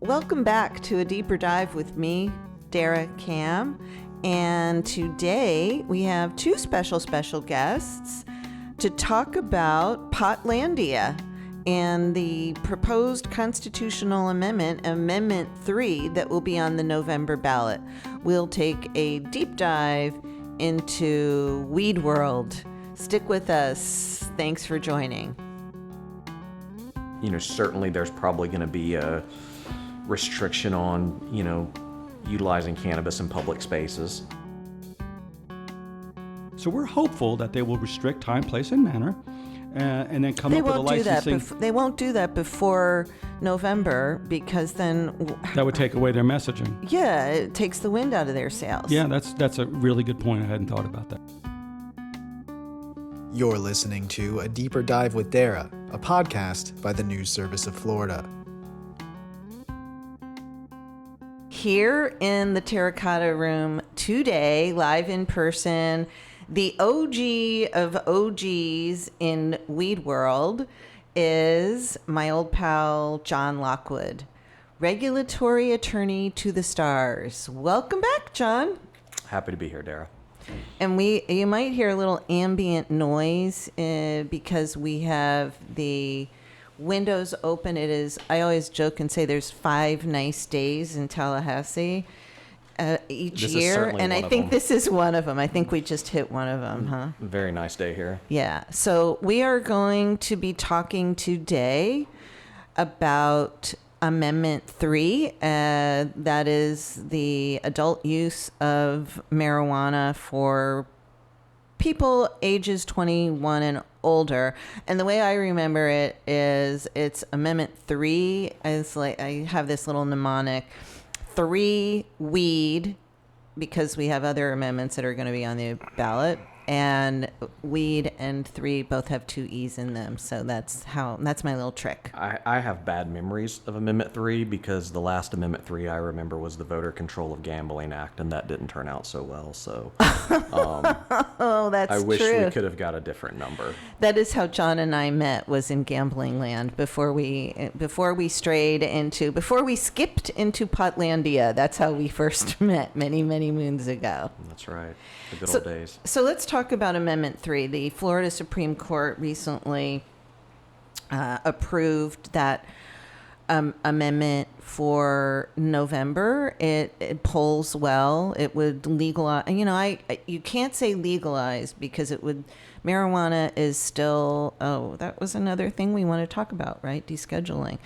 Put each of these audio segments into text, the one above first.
Welcome back to A Deeper Dive with me, Dara Cam. And today we have two special guests to talk about Potlandia and the proposed constitutional amendment, Amendment 3, that will be on the November ballot. We'll take a deep dive into weed world. Stick with us. Thanks for joining. Certainly there's probably going to be a restriction on, utilizing cannabis in public spaces. So we're hopeful that they will restrict time, place, and manner, and then come up with a licensing. They won't do that before November because then that would take away their messaging. Yeah, it takes the wind out of their sails. Yeah, that's a really good point. I hadn't thought about that. You're listening to A Deeper Dive with Dara, a podcast by the News Service of Florida. Here in the Terracotta Room today, live in person, the OG of OGs in weed world is my old pal, John Lockwood, regulatory attorney to the stars. Welcome back, John. Happy to be here, Dara. And you might hear a little ambient noise because we have the windows open. I always joke and say there's 5 nice days in Tallahassee each year, and I think this is one of them. I think we just hit one of them, huh? Very nice day here. Yeah. So we are going to be talking today about Amendment 3. That is the adult use of marijuana for people ages 21 and older. And the way I remember it is it's Amendment 3. It's like I have this little mnemonic. 3, weed, because we have other amendments that are going to be on the ballot. And weed and 3 both have 2 E's in them. So that's my little trick. I have bad memories of Amendment 3 because the last Amendment 3 I remember was the Voter Control of Gambling Act, and that didn't turn out so well. So oh, that's true. I wish we could have got a different number. That is how John and I met, was in gambling land before we skipped into Potlandia. That's how we first met many, many moons ago. That's right. The good old days. So let's talk about Amendment 3. The Florida Supreme Court recently approved that amendment for November. It polls well. It would legalize. You can't say legalize because marijuana is still. Oh, that was another thing we want to talk about, right? Rescheduling.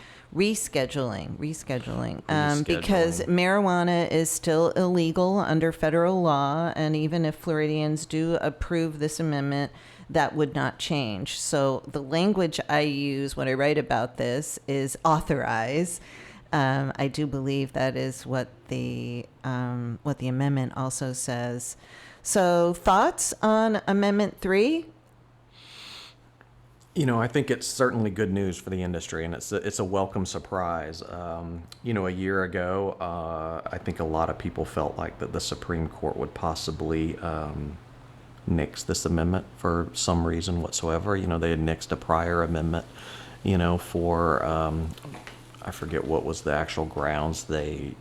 Because marijuana is illegal illegal under federal law, and even if Floridians do approve this amendment, that would not change. So the language I use when I write about this is authorize. I do believe that is what the amendment also says. So thoughts on Amendment 3? I think it's certainly good news for the industry, and it's a welcome surprise. A year ago, I think a lot of people felt like that the Supreme Court would possibly nix this amendment for some reason whatsoever. They had nixed a prior amendment, for I forget what was the actual grounds they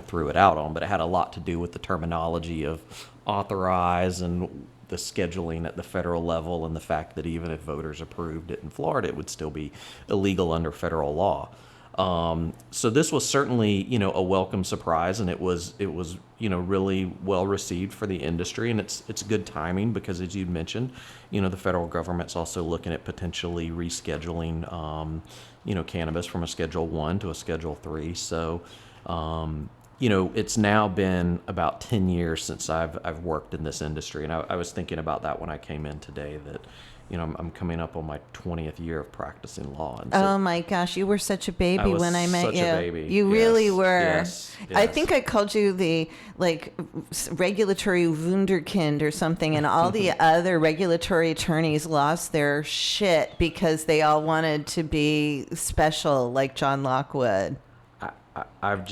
threw it out on, but it had a lot to do with the terminology of authorize and the scheduling at the federal level, and the fact that even if voters approved it in Florida, it would still be illegal under federal law. So this was certainly, a welcome surprise, and it was really well received for the industry, and it's good timing because, as you mentioned, the federal government's also looking at potentially rescheduling, cannabis from a Schedule 1 to a Schedule 3. So, it's now been about 10 years since I've worked in this industry, and I was thinking about that when I came in today, that I'm coming up on my 20th year of practicing law. And so oh my gosh, you were such a baby when I met you. Such a baby. You really were. Yes. I think I called you the regulatory wunderkind or something, and all the other regulatory attorneys lost their shit because they all wanted to be special like John Lockwood.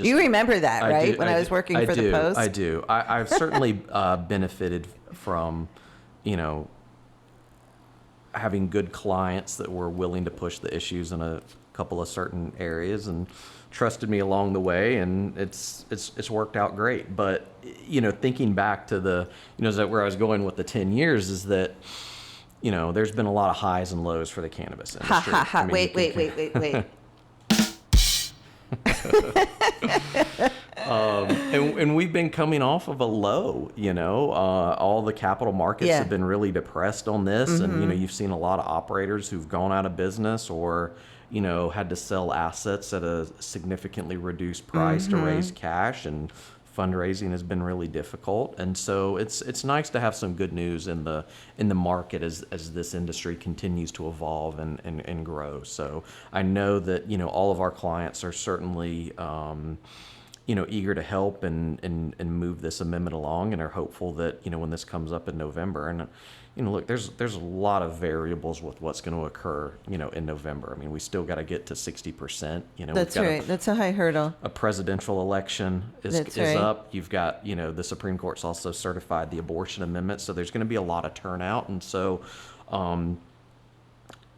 You remember that, right? When I was working for the Post? I do. I've certainly benefited from, having good clients that were willing to push the issues in a couple of certain areas and trusted me along the way, and it's worked out great. But, you know, thinking back to the, you know, is that where I was going with the 10 years is that, you know, there's been a lot of highs and lows for the cannabis industry. Ha ha ha! I mean, Wait. And we've been coming off of a low, you know, all the capital markets have been really depressed on this. And, you know, you've seen a lot of operators who've gone out of business or, you know, had to sell assets at a significantly reduced price to raise cash, and fundraising has been really difficult. And so it's nice to have some good news in the market as this industry continues to evolve and grow. So I know that, you know, all of our clients are certainly you know, eager to help and move this amendment along, and are hopeful that, you know, when this comes up in November, and, you know, look, there's a lot of variables with what's going to occur, you know, in November. I mean, we still got to get to 60%. You know, That's right. That's a high hurdle. A presidential election is right. up. You've got, you know, the Supreme Court's also certified the abortion amendment, so there's going to be a lot of turnout, and so,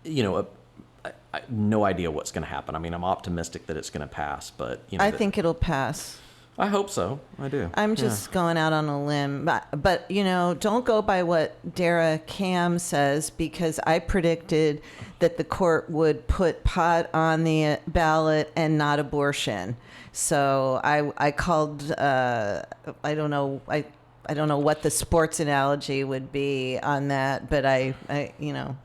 you know, I no idea what's going to happen. I mean, I'm optimistic that it's going to pass, but, you know, I think it'll pass. I hope so. I do. I'm just going out on a limb, but you know, don't go by what Dara Cam says, because I predicted that the court would put pot on the ballot and not abortion. So I called. I don't know. I don't know what the sports analogy would be on that, but I you know.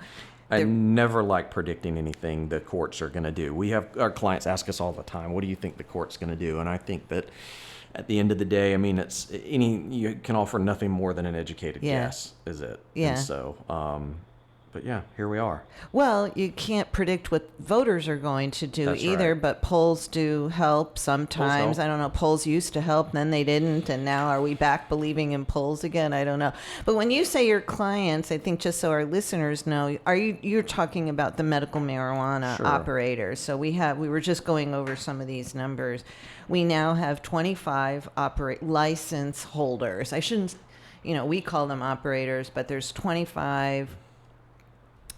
I never like predicting anything the courts are going to do. We have our clients ask us all the time, what do you think the court's going to do? And I think that at the end of the day, I mean, you can offer nothing more than an educated guess, is it? Yeah. And so, but yeah, here we are. Well, you can't predict what voters are going to do That's either, right. but polls do help sometimes. Polls help. I don't know, polls used to help, then they didn't, and now are we back believing in polls again? I don't know. But when you say your clients, I think just so our listeners know, you're talking about the medical marijuana Sure. operators. So we were just going over some of these numbers. We now have 25 license holders. I shouldn't, you know, we call them operators, but there's 25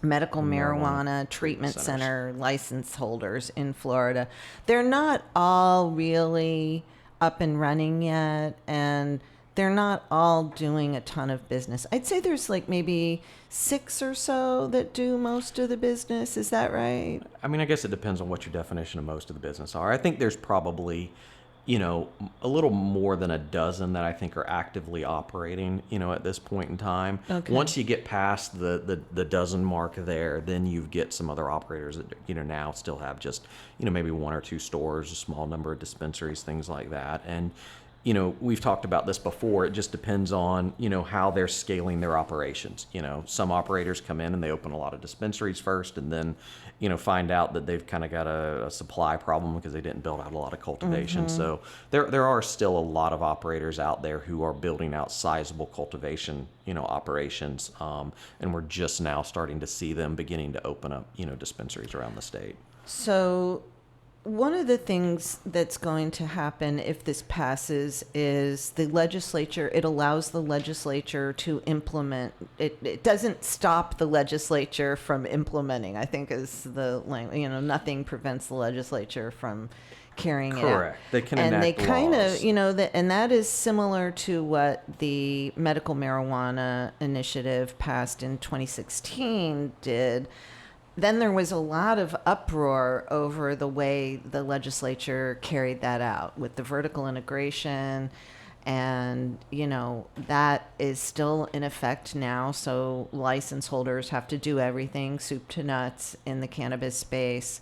medical marijuana treatment center license holders in Florida. They're not all really up and running yet, and they're not all doing a ton of business. I'd say there's like maybe 6 or so that do most of the business. Is that right? I mean, I guess it depends on what your definition of most of the business are. I think there's probably, you know, a little more than a dozen that I think are actively operating, you know, at this point in time. Okay. Once you get past the dozen mark there, then you get some other operators that, you know, now still have just, you know, maybe 1 or 2 stores, a small number of dispensaries, things like that. And, you know, we've talked about this before. It just depends on, you know, how they're scaling their operations. You know, some operators come in and they open a lot of dispensaries first, and then, you know, find out that they've kind of got a supply problem because they didn't build out a lot of cultivation. So there are still a lot of operators out there who are building out sizable cultivation, you know, operations. And we're just now starting to see them beginning to open up, you know, dispensaries around the state. So one of the things that's going to happen if this passes is the legislature, it allows the legislature to implement, it doesn't stop the legislature from implementing, I think is the language, you know, nothing prevents the legislature from carrying it out. Correct. They can and enact they kind laws. of, you know, and that is similar to what the medical marijuana initiative passed in 2016 did. Then there was a lot of uproar over the way the legislature carried that out with the vertical integration. And, you know, that is still in effect now. So license holders have to do everything, soup to nuts, in the cannabis space.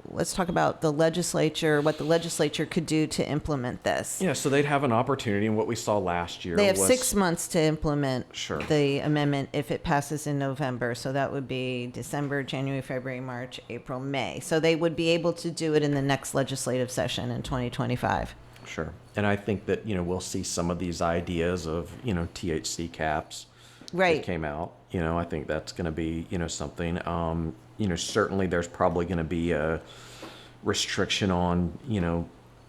Let's talk about the legislature, what the legislature could do to implement this. Yeah, so they'd have an opportunity, and what we saw last year They have was 6 months to implement Sure. the amendment if it passes in November. So that would be December, January, February, March, April, May. So they would be able to do it in the next legislative session in 2025. Sure. And I think that, you know, we'll see some of these ideas of, you know, THC caps Right. that came out. You know, I think that's going to be, you know, something. You know, certainly there's probably going to be a restriction on, you know,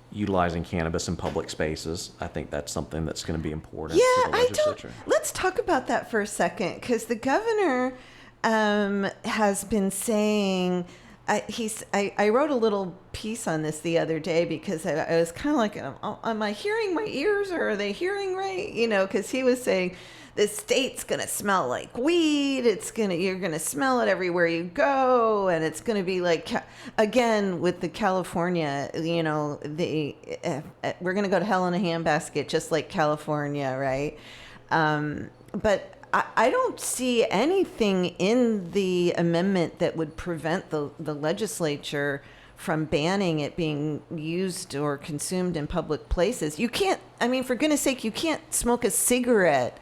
utilizing cannabis in public spaces. I think that's something that's going to be important for the legislature. Let's talk about that for a second, because the governor has been saying I wrote a little piece on this the other day because I was kind of like, am I hearing my ears or are they hearing right? Because he was saying the state's going to smell like weed. You're going to smell it everywhere you go. And it's going to be like, again, with the California, we're going to go to hell in a handbasket, just like California, right? But I don't see anything in the amendment that would prevent the legislature from banning it being used or consumed in public places. You can't, for goodness sake, you can't smoke a cigarette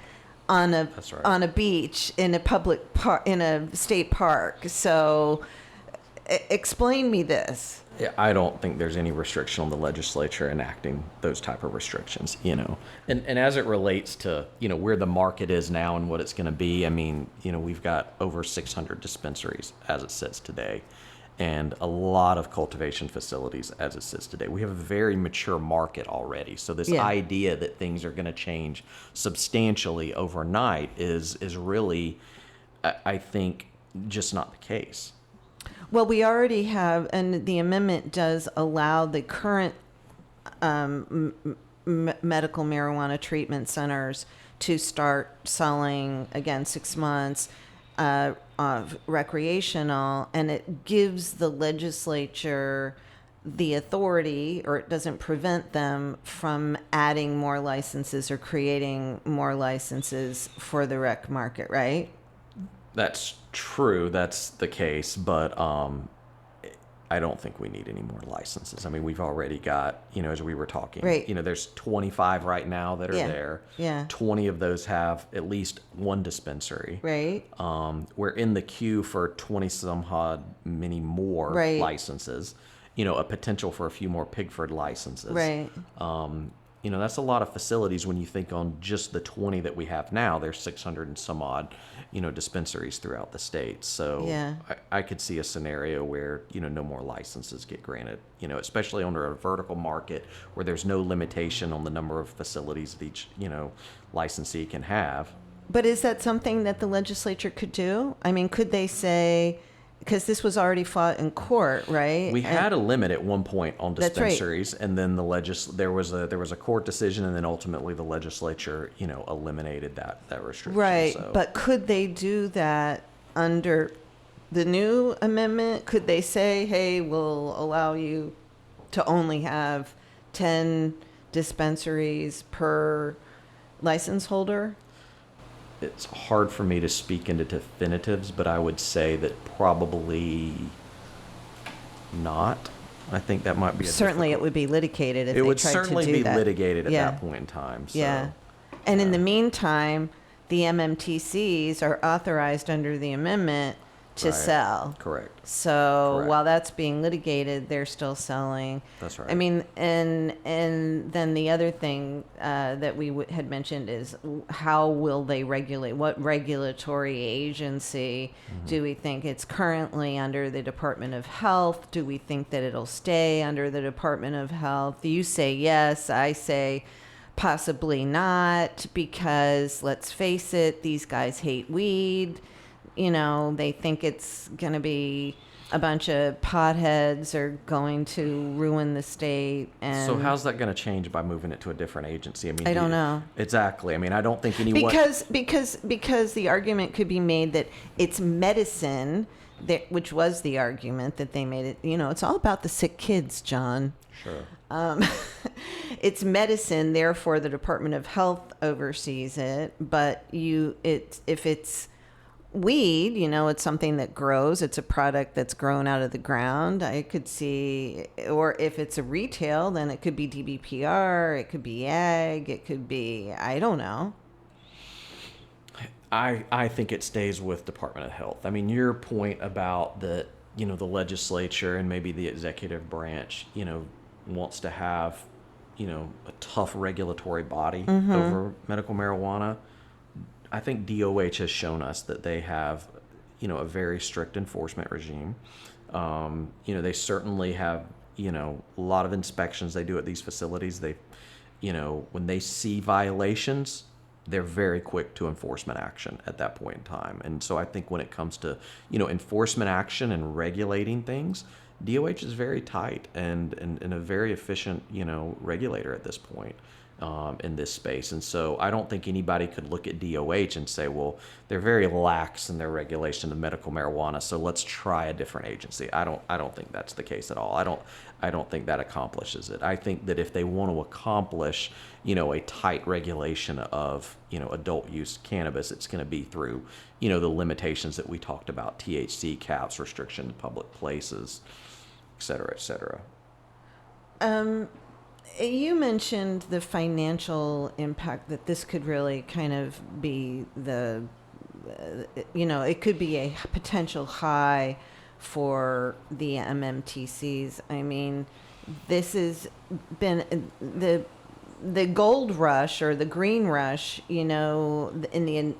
on a That's right. on a beach in a public in a state park. So explain me this. Yeah, I don't think there's any restriction on the legislature enacting those type of restrictions, And as it relates to, where the market is now and what it's going to be, we've got over 600 dispensaries as it sits today and a lot of cultivation facilities as it sits today. We have a very mature market already. So this idea that things are going to change substantially overnight is really, I think, just not the case. Well, we already have, and the amendment does allow the current medical marijuana treatment centers to start selling, again, 6 months of recreational, and it gives the legislature the authority, or it doesn't prevent them from adding more licenses or creating more licenses for the rec market, right? That's true. That's the case, but I don't think we need any more licenses. We've already got, as we were talking, right. There's 25 right now that are there. Yeah. 20 of those have at least one dispensary. Right. We're in the queue for 20 some odd many more licenses. A potential for a few more Pigford licenses. Right. That's a lot of facilities when you think on just the 20 that we have now. There's 600 and some odd, dispensaries throughout the state. So yeah. I could see a scenario where, no more licenses get granted, especially under a vertical market where there's no limitation on the number of facilities that each, licensee can have. But is that something that the legislature could do? Could they say, because this was already fought in court, right? We had a limit at one point on dispensaries, right. And then there was a court decision, and then ultimately the legislature, eliminated that restriction. Right, so. But could they do that under the new amendment? Could they say, hey, we'll allow you to only have 10 dispensaries per license holder? It's hard for me to speak into definitives, but I would say that probably not. I think that might be certainly it would be litigated if they tried to do that. It would certainly be litigated at that point in time. So, yeah. And in the meantime, the MMTCs are authorized under the amendment to sell. Correct. So while that's being litigated, they're still selling. That's right. And then the other thing that we had mentioned is how will they regulate? What regulatory agency do we think? It's currently under the Department of Health. Do we think that it'll stay under the Department of Health? You say yes. I say possibly not, because let's face it, these guys hate weed. They think it's going to be a bunch of potheads are going to ruin the state. And so how's that going to change by moving it to a different agency? I don't know. Exactly. I don't think anyone... Because the argument could be made that it's medicine, which was the argument that they made it. It's all about the sick kids, John. Sure. It's medicine, therefore the Department of Health oversees it. But if it's weed, it's something that grows. It's a product that's grown out of the ground. I could see, or if it's a retail, then it could be DBPR, it could be ag, it could be, I don't know. I think it stays with Department of Health. Your point about the legislature and maybe the executive branch, wants to have, a tough regulatory body over medical marijuana. I think DOH has shown us that they have, a very strict enforcement regime. They certainly have, a lot of inspections they do at these facilities. They, when they see violations, they're very quick to enforcement action at that point in time. And so I think when it comes to, enforcement action and regulating things, DOH is very tight and a very efficient, regulator at this point in this space. And so I don't think anybody could look at DOH and say, well, they're very lax in their regulation of medical marijuana, so let's try a different agency. I don't think that's the case at all. I don't think that accomplishes it. I think that if they want to accomplish, a tight regulation of, adult use cannabis, it's going to be through, the limitations that we talked about, THC caps, restriction to public places, et cetera, et cetera. You mentioned the financial impact that this could really kind of be it could be a potential high for the MMTCs. I mean, this has been the gold rush or the green rush, in the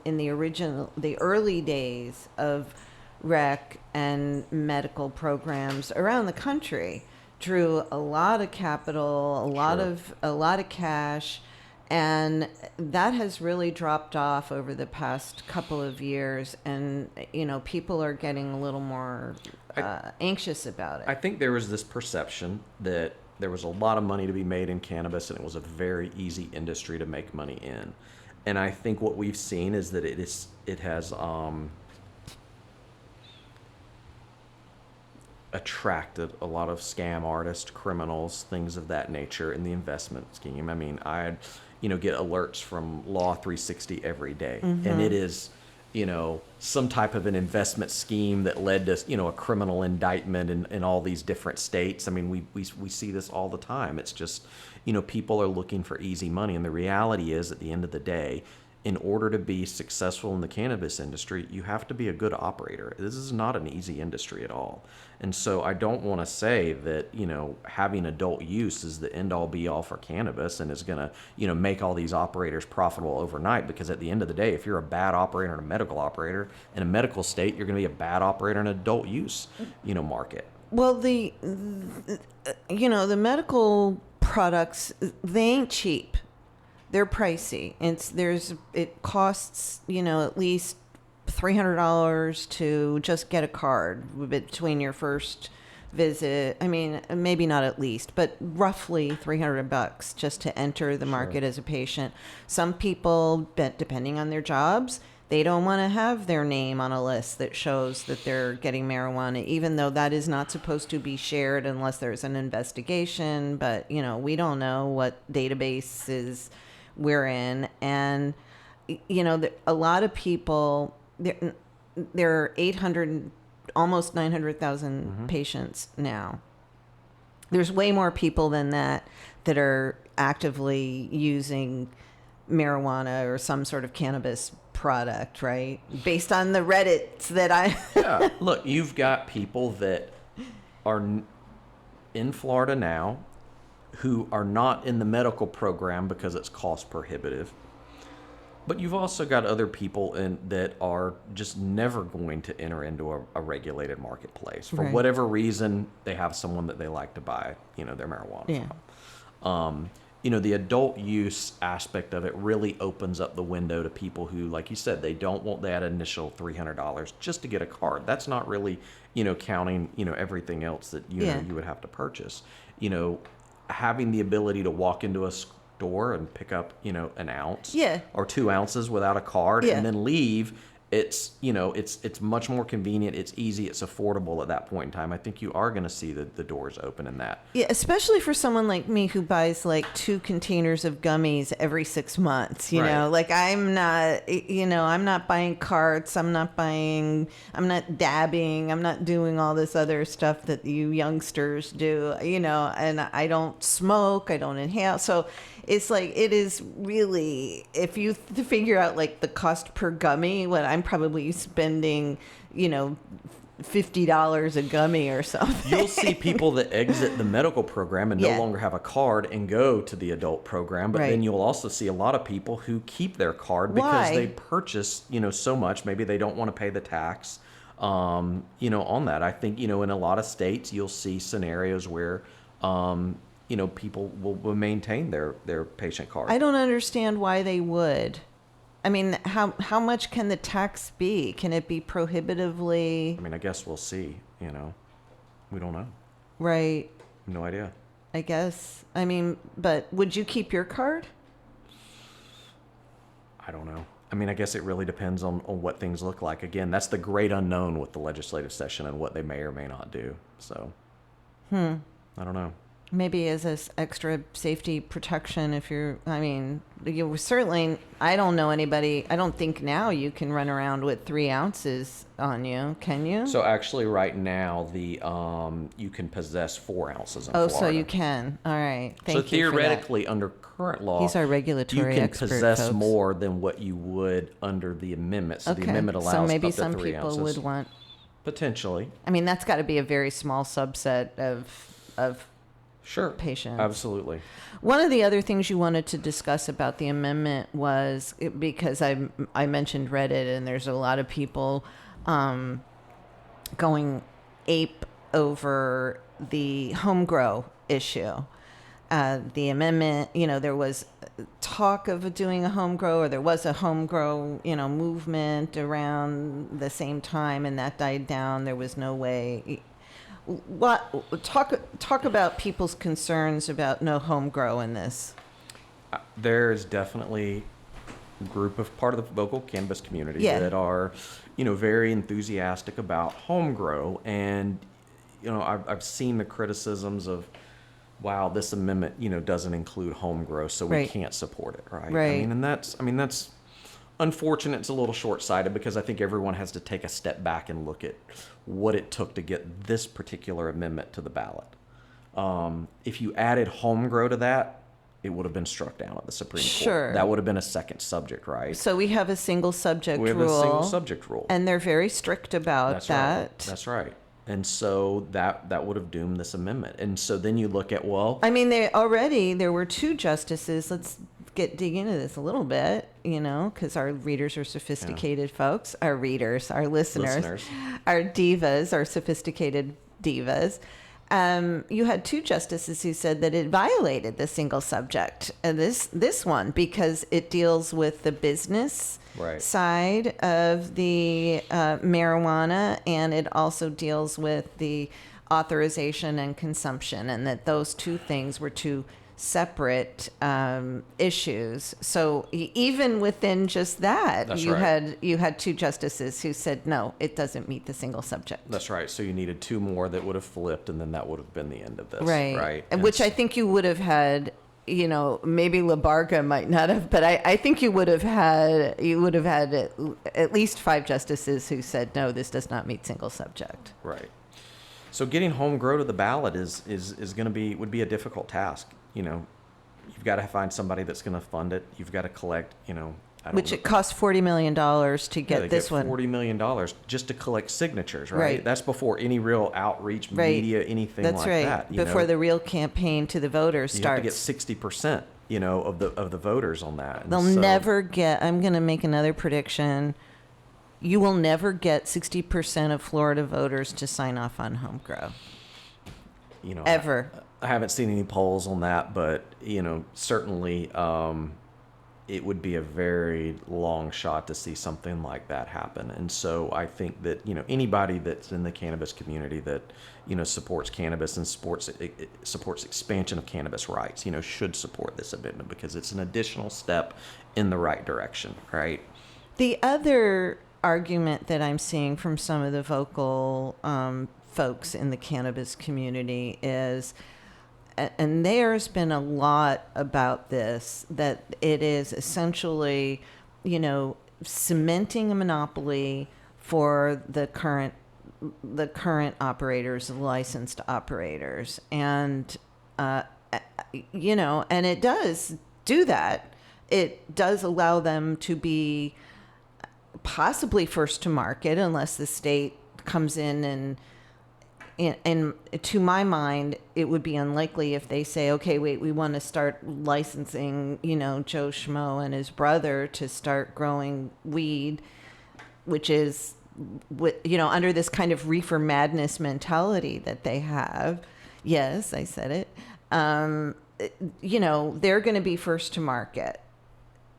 early days of rec and medical programs around the country drew a lot of capital, a lot of cash, and that has really dropped off over the past couple of years. And people are getting a little more anxious about it. I think there was this perception that there was a lot of money to be made in cannabis, and it was a very easy industry to make money in. And I think what we've seen is that it has attracted a lot of scam artists, criminals, things of that nature in the investment scheme. I mean, I get alerts from Law 360 every day, and it is, some type of an investment scheme that led to, a criminal indictment in all these different states. I mean, we see this all the time. It's just, people are looking for easy money. And the reality is, at the end of the day, in order to be successful in the cannabis industry, you have to be a good operator. This is not an easy industry at all. And so I don't want to say that, having adult use is the end all be all for cannabis and is going to, make all these operators profitable overnight, because at the end of the day, if you're a bad operator and a medical operator in a medical state, you're going to be a bad operator in an adult use, market. Well, the medical products, they ain't cheap. They're pricey. It costs, at least $300 to just get a card between your first visit. I mean, maybe not at least, but roughly $300 just to enter the market as a patient. Some people, depending on their jobs, they don't want to have their name on a list that shows that they're getting marijuana, even though that is not supposed to be shared unless there's an investigation. But, we don't know what databases we're in. And, a lot of people, there are 800, almost 900,000 patients now. There's way more people than that are actively using marijuana or some sort of cannabis product, right? Based on the Reddits that Yeah, look, you've got people that are in Florida now who are not in the medical program because it's cost prohibitive. But you've also got other people that are just never going to enter into a regulated marketplace. For whatever reason, they have someone that they like to buy, their marijuana from. The adult use aspect of it really opens up the window to people who, like you said, they don't want that initial $300 just to get a card. That's not really, counting, everything else that, you would have to purchase. Having the ability to walk into a store and pick up, an ounce or 2 ounces without a card and then leave, it's, it's much more convenient. It's easy. It's affordable at that point in time. I think you are going to see the doors open in that. Yeah, especially for someone like me who buys like 2 containers of gummies every 6 months, you know, like I'm not buying carts. I'm not dabbing. I'm not doing all this other stuff that you youngsters do, and I don't smoke. I don't inhale. So it's like, it is really, if you figure out like the cost per gummy, what I'm probably spending, $50 a gummy or something. You'll see people that exit the medical program and no longer have a card and go to the adult program. But then you'll also see a lot of people who keep their card because they purchase, so much. Maybe they don't want to pay the tax, on that. I think, in a lot of states, you'll see scenarios where, people will maintain their patient card. I don't understand why they would. I mean, how much can the tax be? Can it be prohibitively? I mean, I guess we'll see, We don't know. Right. No idea. I guess. I mean, but would you keep your card? I don't know. I mean, I guess it really depends on what things look like. Again, that's the great unknown with the legislative session and what they may or may not do. So, I don't know. Maybe as an extra safety protection if you're, I mean, you certainly, I don't know anybody, I don't think now you can run around with 3 ounces on you, can you? So actually right now, you can possess 4 ounces in Florida. So you can. All right. Thank you. So theoretically, under current law, he's our regulatory you can expert, possess folks. more than what you would under the amendment. So the amendment allows so maybe up to some 3 people ounces. would want. Potentially. I mean, that's got to be a very small subset of Sure. patients. Absolutely. One of the other things you wanted to discuss about the amendment was because I mentioned Reddit, and there's a lot of people going ape over the home grow issue. The amendment, there was talk of doing a home grow, or there was a home grow, movement around the same time, and that died down. There was no way. Talk about people's concerns about no home grow in this. There's definitely a group of part of the local cannabis community that are, very enthusiastic about home grow, and I've seen the criticisms of, wow, this amendment doesn't include home grow, so we can't support it, right? Right. I mean that's unfortunate. It's a little short-sighted because I think everyone has to take a step back and look at what it took to get this particular amendment to the ballot. If you added home grow to that, it would have been struck down at the Supreme Court. That would have been a second subject, right? So we have a single subject rule. We have a single subject rule. And they're very strict about that. Right. That's right. And so that would have doomed this amendment. And so then you look at, I mean, there were 2 justices. Let's dig into this a little bit, because our readers are sophisticated folks. Our readers, our listeners, our divas, our sophisticated divas. You had 2 justices who said that it violated the single subject, and this one, because it deals with the business side of the marijuana, and it also deals with the authorization and consumption, and that those 2 things were 2 separate issues. So even within just that, you had 2 justices who said no, it doesn't meet the single subject. That's right. So you needed 2 more that would have flipped, and then that would have been the end of this. Right. Which I think you would have had. Maybe La Barca might not have, but I think you would have had at least 5 justices who said no, this does not meet single subject. Right. So getting home grow to the ballot would be a difficult task. You've got to find somebody that's going to fund it. You've got to collect, Which it costs $40 million to get this one. $40 million just to collect signatures, right? That's before any real outreach, media, anything like that. That's right. Before the real campaign to the voters starts. You have to get 60%, of the voters on that. And they'll never get. I'm going to make another prediction. You will never get 60% of Florida voters to sign off on home grow. Ever. I haven't seen any polls on that, but certainly it would be a very long shot to see something like that happen. And so I think that anybody that's in the cannabis community that supports cannabis and supports expansion of cannabis rights should support this amendment, because it's an additional step in the right direction, right? The other argument that I'm seeing from some of the vocal folks in the cannabis community is, and there's been a lot about this, that it is essentially, cementing a monopoly for the current operators, licensed operators. And, and it does do that. It does allow them to be possibly first to market, unless the state comes in and to my mind, it would be unlikely if they say, okay, wait, we want to start licensing, Joe Schmo and his brother to start growing weed, which is, under this kind of reefer madness mentality that they have. Yes, I said it. They're going to be first to market.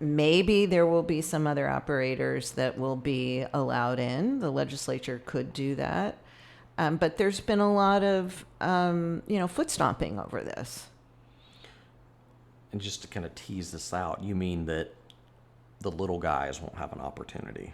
Maybe there will be some other operators that will be allowed in. The legislature could do that. But there's been a lot of, foot stomping over this. And just to kind of tease this out, you mean that the little guys won't have an opportunity?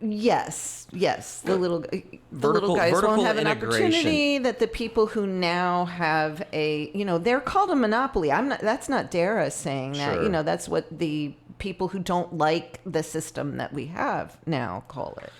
Yes, the little guys won't have an opportunity. That the people who now have they're called a monopoly. That's not Dara saying that. Sure. That's what the people who don't like the system that we have now call it.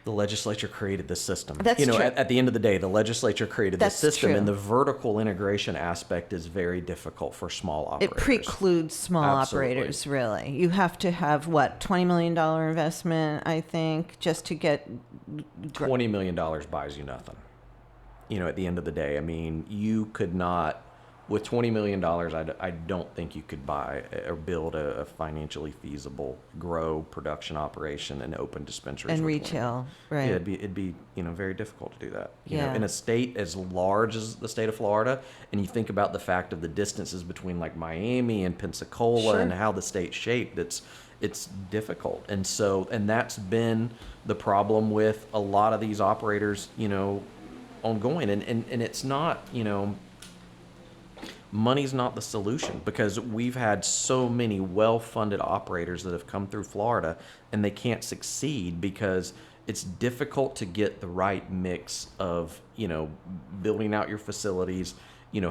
The legislature created the system. That's true. At the end of the day, the legislature created the system, true. and the vertical integration aspect is very difficult for small operators. It precludes small operators, really. You have to have, $20 million investment, I think, just to get... $20 million buys you nothing. At the end of the day, I mean, you could not... With $20 million, I don't think you could buy or build a financially feasible grow production operation and open dispensaries. And retail, right. Yeah, it'd be very difficult to do that. Yeah. In a state as large as the state of Florida, and you think about the fact of the distances between like Miami and Pensacola Sure. and how the state's shaped, it's difficult. And that's been the problem with a lot of these operators, ongoing. And it's not, money's not the solution, because we've had so many well-funded operators that have come through Florida and they can't succeed because it's difficult to get the right mix of, building out your facilities,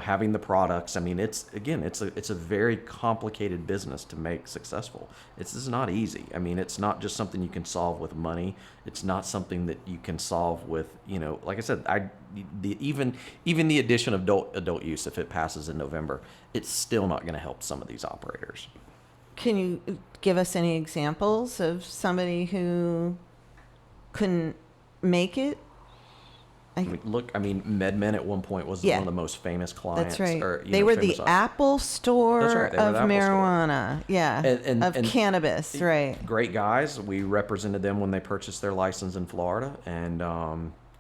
having the products. I mean, it's a very complicated business to make successful. This is not easy. I mean, it's not just something you can solve with money. It's not something that you can solve with, like I said, even the addition of adult use, if it passes in November, it's still not going to help some of these operators. Can you give us any examples of somebody who couldn't make it? MedMen at one point was one of the most famous clients. That's right. They were the Apple Store of marijuana. Yeah. Of cannabis, right. Great guys. We represented them when they purchased their license in Florida, and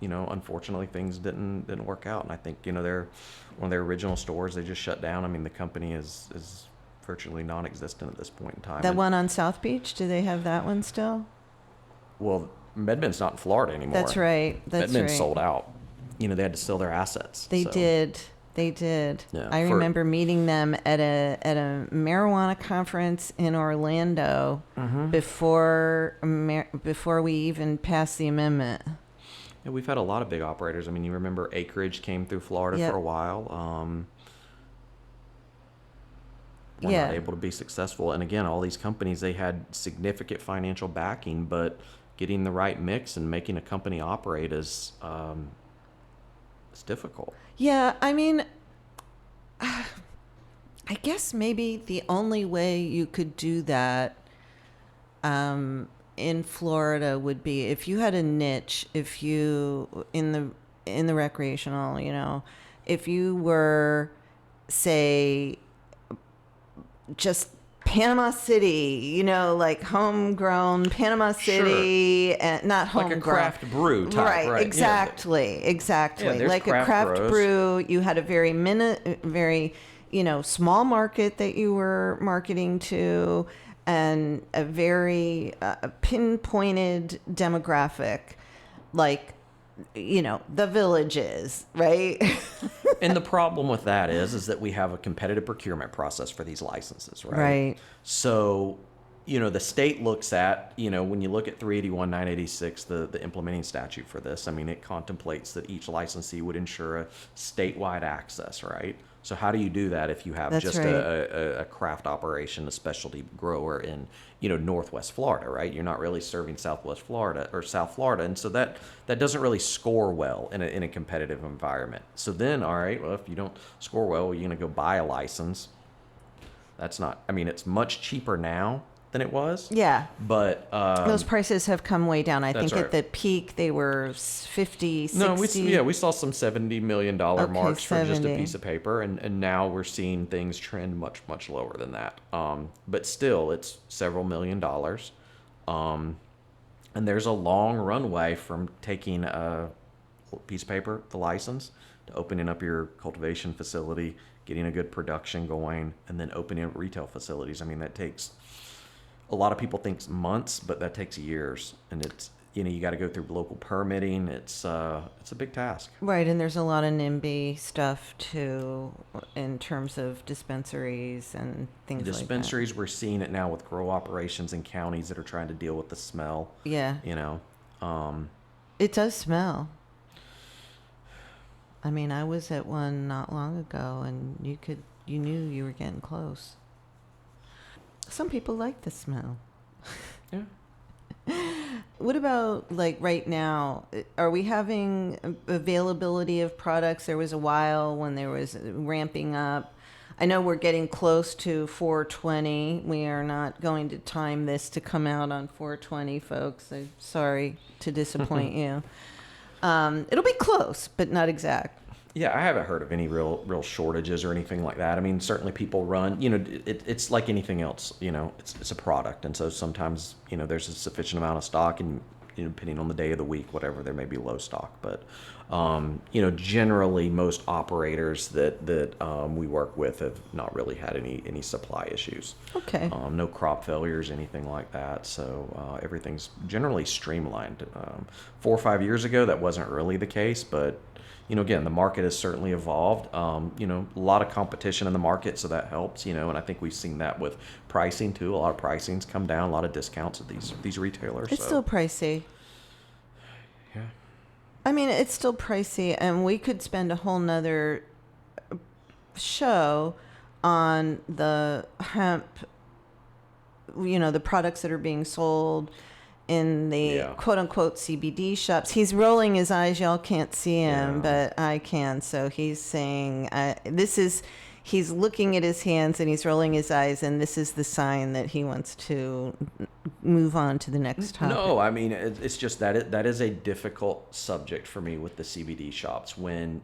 unfortunately things didn't work out. And I think they're one of their original stores. They just shut down. I mean, the company is virtually non-existent at this point in time. That one on South Beach. Do they have that one still? Well, MedMen's not in Florida anymore. That's right. MedMen sold out. They had to sell their assets. They did. Yeah, I remember meeting them at a marijuana conference in Orlando before we even passed the amendment. Yeah, we've had a lot of big operators. I mean, you remember Acreage came through Florida for a while. We're not able to be successful. And again, all these companies, they had significant financial backing, but getting the right mix and making a company operate is it's difficult. Yeah, I mean, I guess maybe the only way you could do that in Florida would be if you had a niche, if you in the recreational, if you were, say, just Panama City, like homegrown Panama City, and not homegrown. Like a craft brew type, right? Exactly. Yeah, like a craft brew. You had a very small market that you were marketing to, and a very pinpointed demographic, like, the villages, right? And the problem with that is that we have a competitive procurement process for these licenses, right? Right. So, the state looks at, when you look at 381-986, the implementing statute for this, I mean, it contemplates that each licensee would ensure a statewide access, right? So how do you do that if you have a craft operation, a specialty grower in, Northwest Florida, right? You're not really serving Southwest Florida or South Florida. And so that doesn't really score well in a competitive environment. So then, all right, well, if you don't score well, you're going to go buy a license. That's not, it's much cheaper now than it was. Yeah. But those prices have come way down. I think right. At the peak they were 50, 60. No, we saw some $70 million marks for just a 70. piece of paper, and now we're seeing things trend much, much lower than that. But still, it's several $1 million. And there's a long runway from taking a piece of paper, the license, to opening up your cultivation facility, getting a good production going, and then opening up retail facilities. I mean, that takes, a lot of people think months, but that takes years. And it's, you got to go through local permitting. It's a big task. Right, and there's a lot of NIMBY stuff too, in terms of dispensaries and things like that. Dispensaries, we're seeing it now with grow operations in counties that are trying to deal with the smell. Yeah. It does smell. I mean, I was at one not long ago, and you knew you were getting close. Some people like the smell. Yeah. What about, like, right now? Are we having availability of products? There was a while when there was ramping up. I know we're getting close to 420. We are not going to time this to come out on 420, folks. I'm sorry to disappoint you. It'll be close, but not exact. Yeah, I haven't heard of any real shortages or anything like that. I mean, certainly people run, it's like anything else, it's a product. And so sometimes, there's a sufficient amount of stock, and, depending on the day of the week, whatever, there may be low stock. But, generally most operators that we work with have not really had any supply issues. Okay. No crop failures, anything like that. So everything's generally streamlined. 4 or 5 years ago, that wasn't really the case, but again, the market has certainly evolved. A lot of competition in the market, so that helps, and I think we've seen that with pricing too. A lot of pricing's come down, a lot of discounts at these retailers. It's still pricey. Yeah. I mean, it's still pricey, and we could spend a whole nother show on the hemp, the products that are being sold in the quote-unquote CBD shops. He's rolling his eyes. Y'all can't see him, but I can. So he's saying he's looking at his hands and he's rolling his eyes, and this is the sign that he wants to move on to the next topic. No, I mean, it's just that is a difficult subject for me with the CBD shops. When,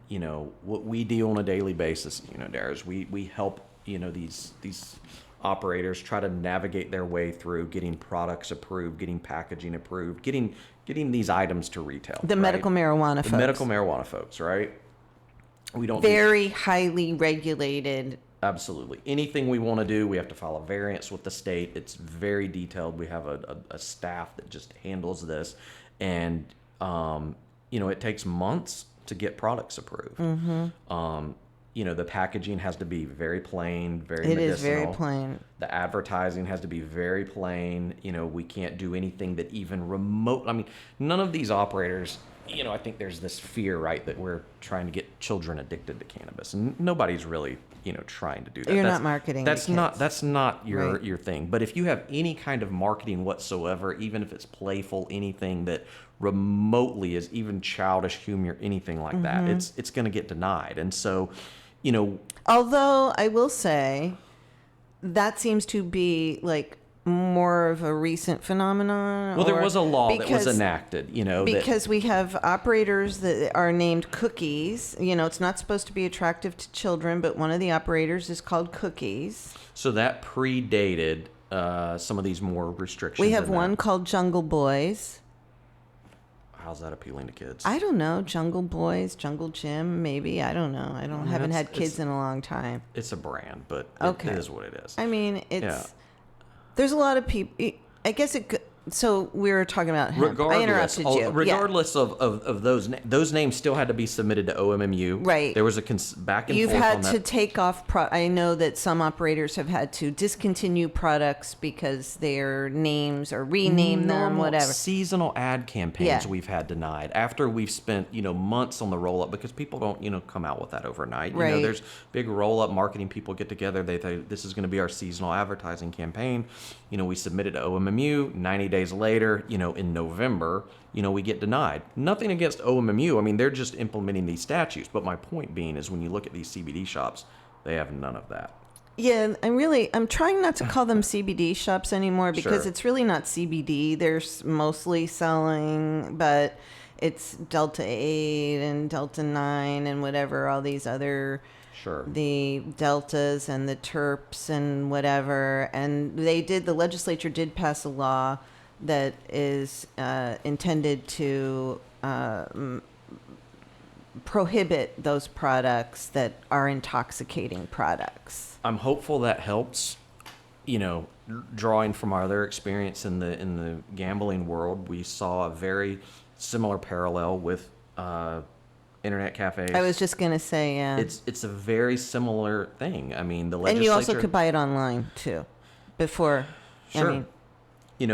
what we do on a daily basis, Dara, is we help, these operators try to navigate their way through getting products approved, getting packaging approved, getting these items to retail. The medical marijuana folks. The medical marijuana folks, right? We don't very highly regulated. Absolutely. Anything we want to do, we have to file a variance with the state. It's very detailed. We have a staff that just handles this, and it takes months to get products approved. Mm-hmm. The packaging has to be very plain, very medicinal. It is very plain. The advertising has to be very plain. We can't do anything that even remote. I mean, none of these operators, I think there's this fear, right, that we're trying to get children addicted to cannabis. And nobody's really, trying to do that. You're not marketing. That's not your thing. But if you have any kind of marketing whatsoever, even if it's playful, anything that remotely is even childish humor, anything like that, it's going to get denied. And so, although I will say that seems to be like more of a recent phenomenon. Well, there was a law that was enacted, because we have operators that are named Cookies. It's not supposed to be attractive to children, but one of the operators is called Cookies. So that predated some of these more restrictions. We have one called Jungle Boys. How's that appealing to kids? I don't know. Jungle Boys, Jungle Gym, maybe. I don't know. Haven't had kids in a long time. It's a brand, but it is what it is. I mean, there's a lot of people. I guess it could. So we were talking about hemp. I interrupted you. Regardless of those names still had to be submitted to OMMU. Right. There was a back and You've forth had on to that. take off. I know that some operators have had to discontinue products because their names or rename them, whatever. Seasonal ad campaigns we've had denied after we've spent months on the roll up, because people don't come out with that overnight. Right. There's big roll up marketing people get together. They think this is going to be our seasonal advertising campaign. We submitted to OMMU. 90 days later, in November, we get denied. Nothing against OMMU. I mean, they're just implementing these statutes. But my point being is when you look at these CBD shops, they have none of that. Yeah, I'm trying not to call them CBD shops anymore, because it's really not CBD. They're mostly selling, but it's Delta 8 and Delta 9 and whatever, all these other... the deltas and the terps and whatever. And the legislature did pass a law that is intended to prohibit those products that are intoxicating products. I'm hopeful that helps. Drawing from our other experience in the gambling world, we saw a very similar parallel with internet cafes. I was just gonna say, yeah. It's a very similar thing. I mean, the legislature. And you also could buy it online too, before. Sure. I mean,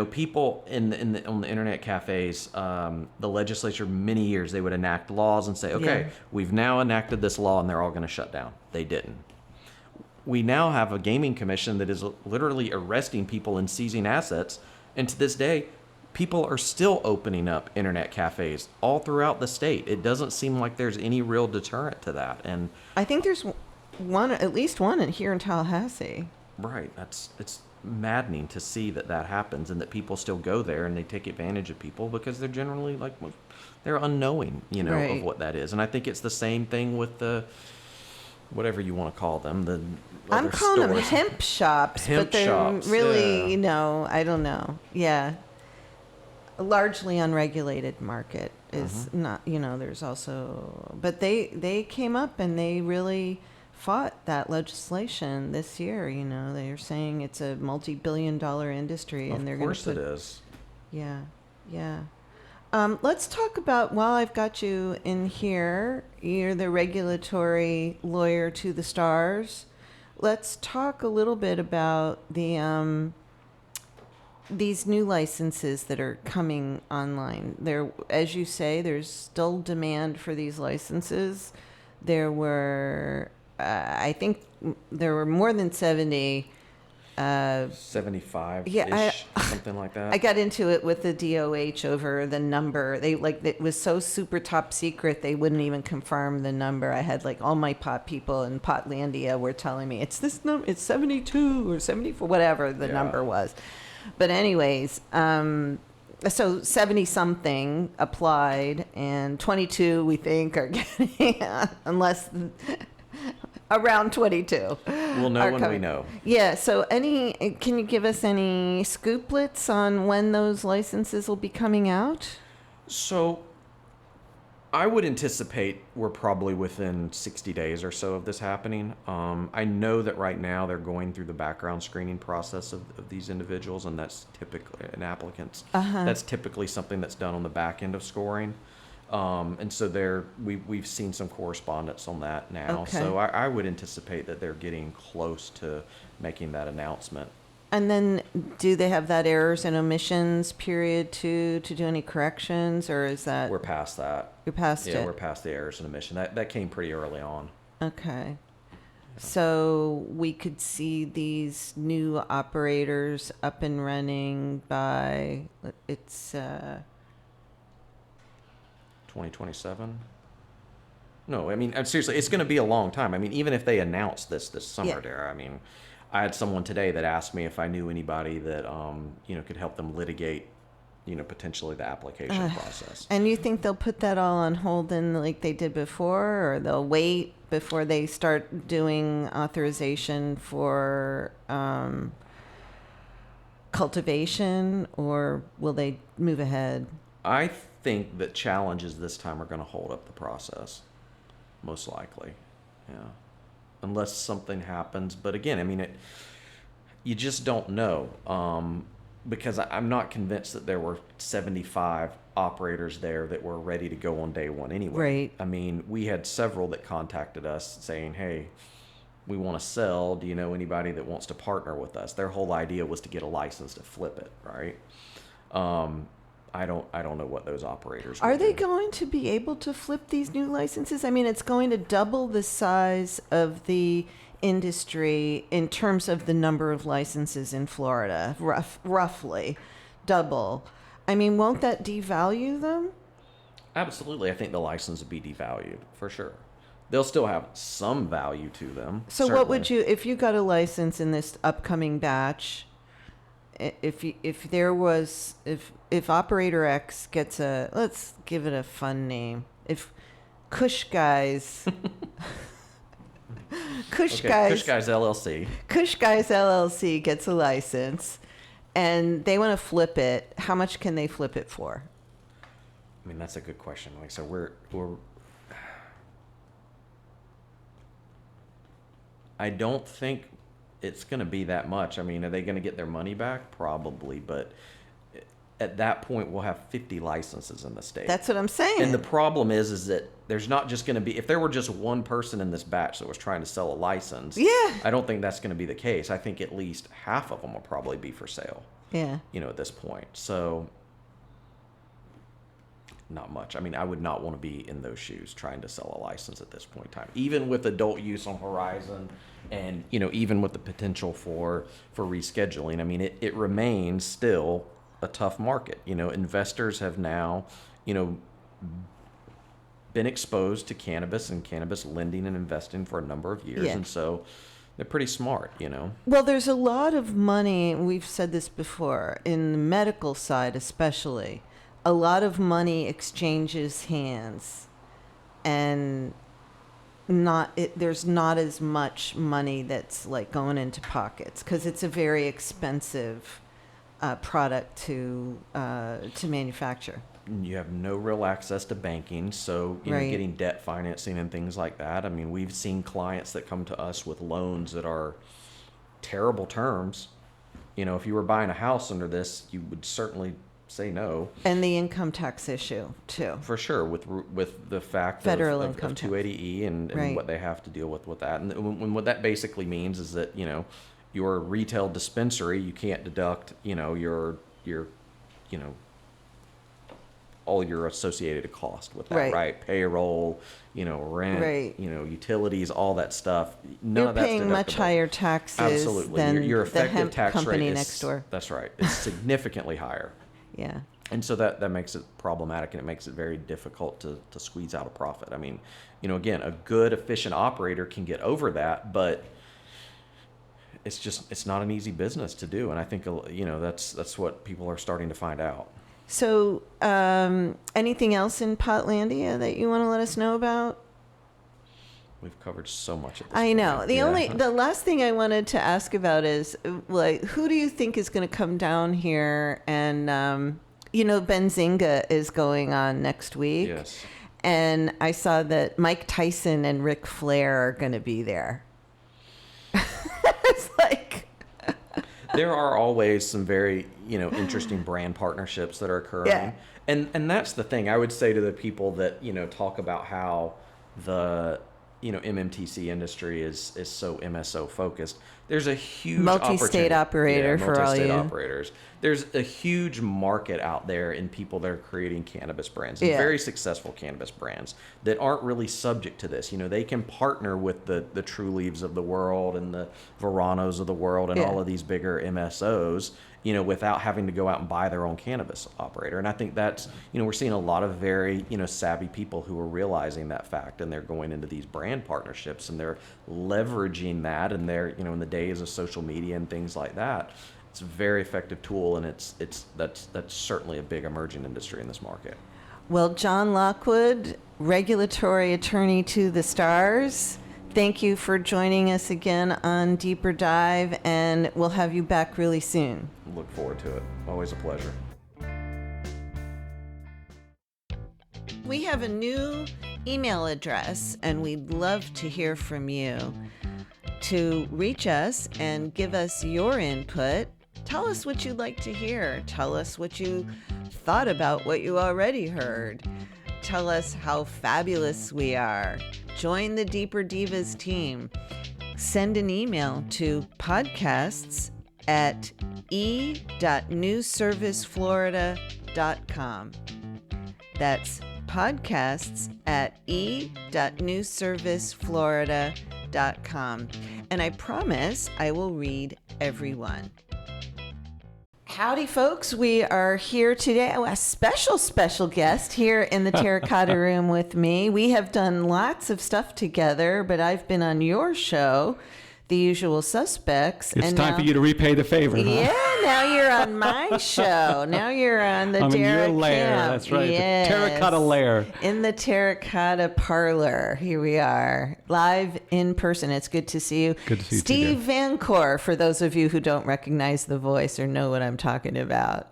people on the internet cafes, the legislature, many years, they would enact laws and say, okay, we've now enacted this law and they're all going to shut down. They didn't. We now have a gaming commission that is literally arresting people and seizing assets. And to this day, people are still opening up internet cafes all throughout the state. It doesn't seem like there's any real deterrent to that. And I think there's at least one here in Tallahassee. Right. It's maddening to see that happens and that people still go there and they take advantage of people because they're generally they're unknowing, right. of what that is. And I think it's the same thing with the whatever you want to call them. I'm calling them hemp shops, but they're really, I don't know. Yeah. A largely unregulated market is not, there's also, but they came up and they really fought that legislation this year. They're saying it's a multi-billion-dollar industry, and they're going to. Of course, it is. Yeah. Let's talk about, while I've got you in here, you're the regulatory lawyer to the stars. Let's talk a little bit about the these new licenses that are coming online. There, as you say, there's still demand for these licenses. There were, I think, there were more than 70. 75-ish, something like that. I got into it with the DOH over the number. It was so super top secret, they wouldn't even confirm the number. I had all my pot people in Potlandia were telling me it's this number, it's 72 or 74, whatever the number was. But anyways, so 70 something applied, and 22 we think are getting, unless around 22. We'll know when we know. Yeah. So can you give us any scooplets on when those licenses will be coming out? So I would anticipate we're probably within 60 days or so of this happening. I know that right now they're going through the background screening process of these individuals, and that's typically applicants. That's typically something that's done on the back end of scoring. And so we've seen some correspondence on that now. Okay. So I would anticipate that they're getting close to making that announcement. And then do they have that errors and omissions period to do any corrections, or is that? We're past that. You're past it? Yeah, we're past the errors and omission. That came pretty early on. Okay. So we could see these new operators up and running by, it's 2027? No, I mean, seriously, it's going to be a long time. I mean, even if they announce this summer, Dara, I mean, I had someone today that asked me if I knew anybody that, could help them litigate, potentially the application process. And you think they'll put that all on hold then like they did before, or they'll wait before they start doing authorization for cultivation, or will they move ahead? I think that challenges this time are going to hold up the process, most likely. Yeah. Unless something happens. But again, I mean, you just don't know. Because I'm not convinced that there were 75 operators there that were ready to go on day one anyway. Right. I mean, we had several that contacted us saying, hey, we want to sell. Do you know anybody that wants to partner with us? Their whole idea was to get a license to flip it, right? I don't know what those operators are. They going to be able to flip these new licenses? I mean, it's going to double the size of the industry in terms of the number of licenses in Florida, roughly double. I mean, won't that devalue them? Absolutely. I think the license would be devalued for sure. They'll still have some value to them. So certainly. What would you, if you got a license in this upcoming batch, if operator X gets let's give it a fun name. If Kush Guys Kush Guys LLC. Kush Guys LLC gets a license and they want to flip it, how much can they flip it for? I mean, that's a good question. So I don't think it's going to be that much. I mean, are they going to get their money back? Probably, but at that point, we'll have 50 licenses in the state. That's what I'm saying. And the problem is that there's not just going to be, if there were just one person in this batch that was trying to sell a license, I don't think that's going to be the case. I think at least half of them will probably be for sale. Yeah. At this point. So not much. I mean, I would not want to be in those shoes trying to sell a license at this point in time, even with adult use on horizon and, even with the potential for rescheduling. I mean, it remains still a tough market. Investors have now, been exposed to cannabis and cannabis lending and investing for a number of years. And so they're pretty smart, Well, there's a lot of money, we've said this before, in the medical side especially. A lot of money exchanges hands, and there's not as much money that's like going into pockets because it's a very expensive product to manufacture. You have no real access to banking, so getting debt financing and things like that. I mean, we've seen clients that come to us with loans that are terrible terms. If you were buying a house under this, you would certainly say no. And the income tax issue too. For sure, with the fact federal of income 280E and what they have to deal with that, and what that basically means is that your retail dispensary, you can't deduct your all your associated cost with that, right? Payroll, rent, utilities, all that stuff. None of that's deductible. You're paying much higher taxes Absolutely. than your the effective hemp tax company rate next door. That's right. It's significantly higher. Yeah. And so that makes it problematic, and it makes it very difficult to squeeze out a profit. I mean, again, a good, efficient operator can get over that, but it's not an easy business to do. And I think, that's what people are starting to find out. So, anything else in Potlandia that you want to let us know about? We've covered so much at this I point. know. The last thing I wanted to ask about is, like, who do you think is going to come down here? And, Benzinga is going on next week. Yes. And I saw that Mike Tyson and Ric Flair are going to be there. It's like... There are always some very, interesting brand partnerships that are occurring. Yeah. And that's the thing. I would say to the people that, talk about how the, MMTC industry is so MSO focused. There's a huge multi-state operator for all you. Multi-state operators. There's a huge market out there in people that are creating cannabis brands, and very successful cannabis brands that aren't really subject to this. They can partner with the True Leaves of the world and the Veranos of the world and all of these bigger MSOs, without having to go out and buy their own cannabis operator. And I think that's, we're seeing a lot of very, savvy people who are realizing that fact, and they're going into these brand partnerships, and they're leveraging that, and they're, in the days of social media and things like that. It's a very effective tool, and that's certainly a big emerging industry in this market. Well, John Lockwood, regulatory attorney to the stars, thank you for joining us again on Deeper Dive, and we'll have you back really soon. Look forward to it. Always a pleasure. We have a new email address, and we'd love to hear from you. To reach us and give us your input, tell us what you'd like to hear. Tell us what you thought about what you already heard. Tell us how fabulous we are. Join the Deeper Divas team. Send an email to podcasts@e.newsserviceflorida.com. That's podcasts@e.newsserviceflorida.com. And I promise I will read everyone. Howdy, folks. We are here today. A special guest here in the Terracotta Room with me. We have done lots of stuff together, but I've been on your show, The Usual Suspects. It's time for you to repay the favor, huh? Yeah, now you're on my show. Now you're on the Dara your lair. Camp. That's right. Yes. The Terracotta lair. In the Terracotta Parlor. Here we are, live in person. It's good to see you. Good to see you, Steve Vancore, for those of you who don't recognize the voice or know what I'm talking about.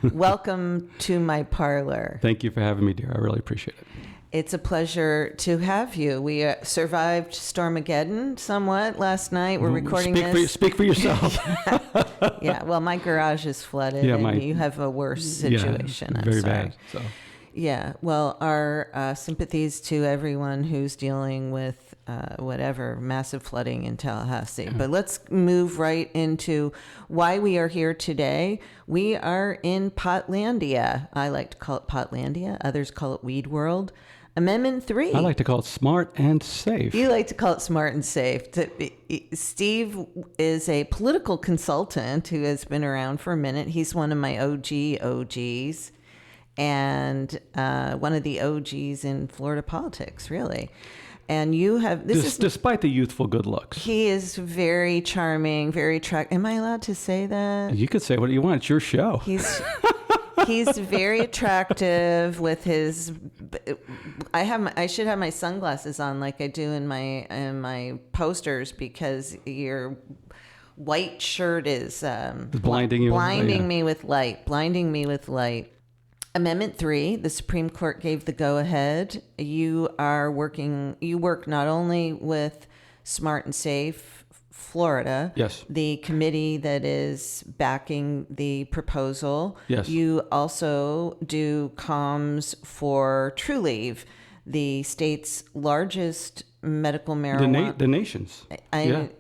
Welcome to my parlor. Thank you for having me, dear. I really appreciate it. It's a pleasure to have you. We survived Stormageddon somewhat last night. We're recording this. Speak for yourself. Yeah, well, my garage is flooded, and you have a worse situation. I'm very sorry. bad. So. Yeah, well, our sympathies to everyone who's dealing with massive flooding in Tallahassee. Yeah. But let's move right into why we are here today. We are in Potlandia. I like to call it Potlandia. Others call it Weed World. Amendment 3. I like to call it smart and safe. You like to call it smart and safe. Steve is a political consultant who has been around for a minute. He's one of my OGs. And one of the OGs in Florida politics, really. And you have despite the youthful good looks. He is very charming, very attractive. Am I allowed to say that? You could say what you want. It's your show. He's very attractive with his. I should have my sunglasses on like I do in my posters because your white shirt is blinding me with light. Amendment 3, the Supreme Court gave the go-ahead. You work not only with Smart and Safe Florida, yes, the committee that is backing the proposal. Yes. You also do comms for True Leave, the state's largest medical marijuana. The nation's.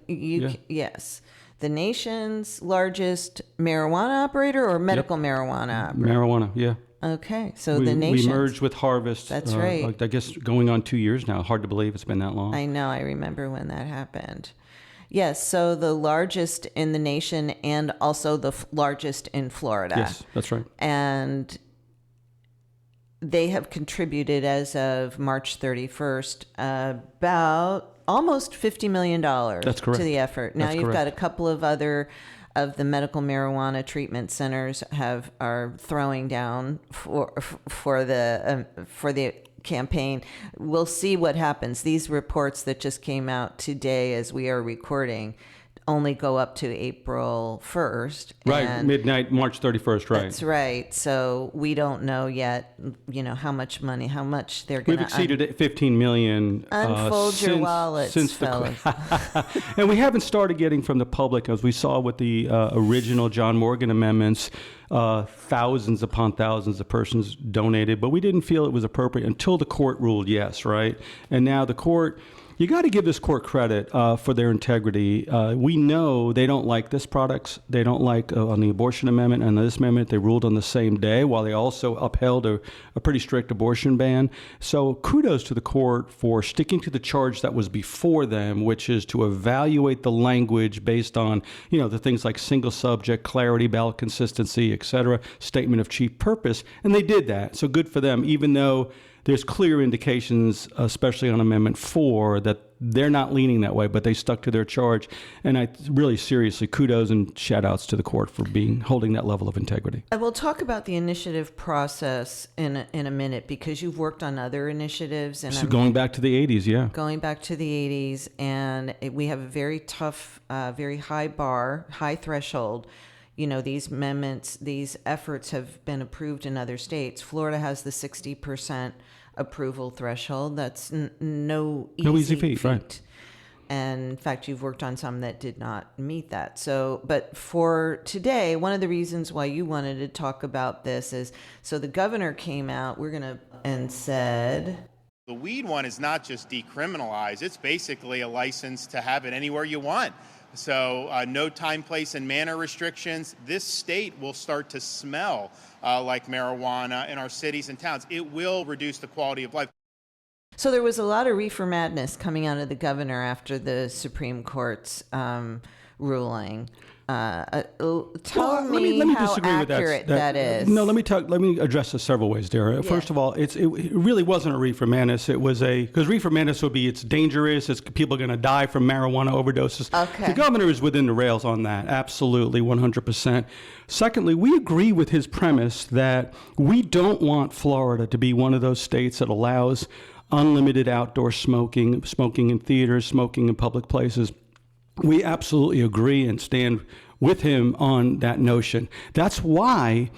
Yes. The nation's largest marijuana operator or medical marijuana operator? Marijuana, yeah. Okay, so the nation. We merged with Harvest. That's right. I guess going on 2 years now. Hard to believe it's been that long. I know. I remember when that happened. Yes, so the largest in the nation and also the largest in Florida. Yes, that's right. And they have contributed as of March 31st about almost $50 million That's correct. to the effort. Now you've got a couple of other of the medical marijuana treatment centers are throwing down for the campaign. We'll see what happens. These reports that just came out today as we are recording only go up to April 1st. Right, midnight, March 31st, right. That's right. So we don't know yet, how much they're going to... We've exceeded $15 million. Unfold your wallets, fellas. And we haven't started getting from the public, as we saw with the original John Morgan amendments, thousands upon thousands of persons donated, but we didn't feel it was appropriate until the court ruled yes, right? And now the court... You got to give this court credit for their integrity. We know they don't like this products. They don't like on the abortion amendment and this amendment. They ruled on the same day while they also upheld a pretty strict abortion ban. So kudos to the court for sticking to the charge that was before them, which is to evaluate the language based on, the things like single subject, clarity, ballot consistency, et cetera, statement of chief purpose. And they did that. So good for them, even though there's clear indications, especially on Amendment 4, that they're not leaning that way, but they stuck to their charge. And I really seriously kudos and shout outs to the court for holding that level of integrity. I will talk about the initiative process in a minute because you've worked on other initiatives. And so going back to the 80s, yeah. Going back to the 80s, and we have a very tough, very high bar, high threshold. These amendments, these efforts have been approved in other states. Florida has the 60% approval threshold. That's no easy feat. Right. And in fact, you've worked on some that did not meet that. So, but for today, one of the reasons why you wanted to talk about this is, so the governor came out, and said... The weed one is not just decriminalized. It's basically a license to have it anywhere you want. So no time, place, and manner restrictions. This state will start to smell like marijuana in our cities and towns. It will reduce the quality of life. So there was a lot of reefer madness coming out of the governor after the Supreme Court's ruling. Tell me how accurate that is. No, let me address this several ways, Dara. Yeah. First of all, it really wasn't a reefer madness. It was because reefer madness would be it's dangerous. It's people are going to die from marijuana overdoses. Okay. The governor is within the rails on that. Absolutely, 100%. Secondly, we agree with his premise that we don't want Florida to be one of those states that allows unlimited outdoor smoking in theaters, smoking in public places. We absolutely agree and stand with him on that notion. That's why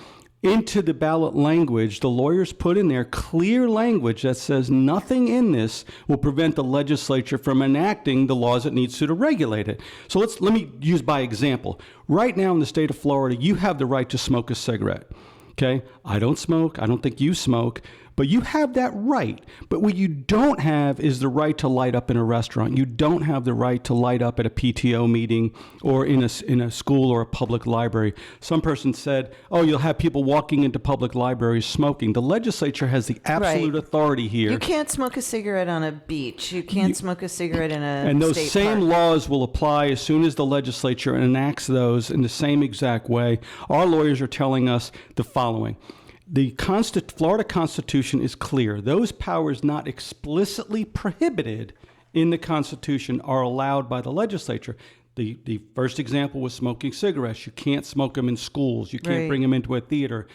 into the ballot language, the lawyers put in there clear language that says nothing in this will prevent the legislature from enacting the laws it needs to regulate it. So let me use by example. Right now in the state of Florida, you have the right to smoke a cigarette. Okay? I don't smoke. I don't think you smoke. But you have that right. But what you don't have is the right to light up in a restaurant. You don't have the right to light up at a PTO meeting or in a school or a public library. Some person said, oh, you'll have people walking into public libraries smoking. The legislature has the absolute authority here. You can't smoke a cigarette on a beach. You can't smoke a cigarette in a And those state same park. laws will apply as soon as the legislature enacts those in the same exact way. Our lawyers are telling us the following. The Florida Constitution is clear. Those powers not explicitly prohibited in the Constitution are allowed by the legislature. The first example was smoking cigarettes. You can't smoke them in schools. You can't bring them into a theater.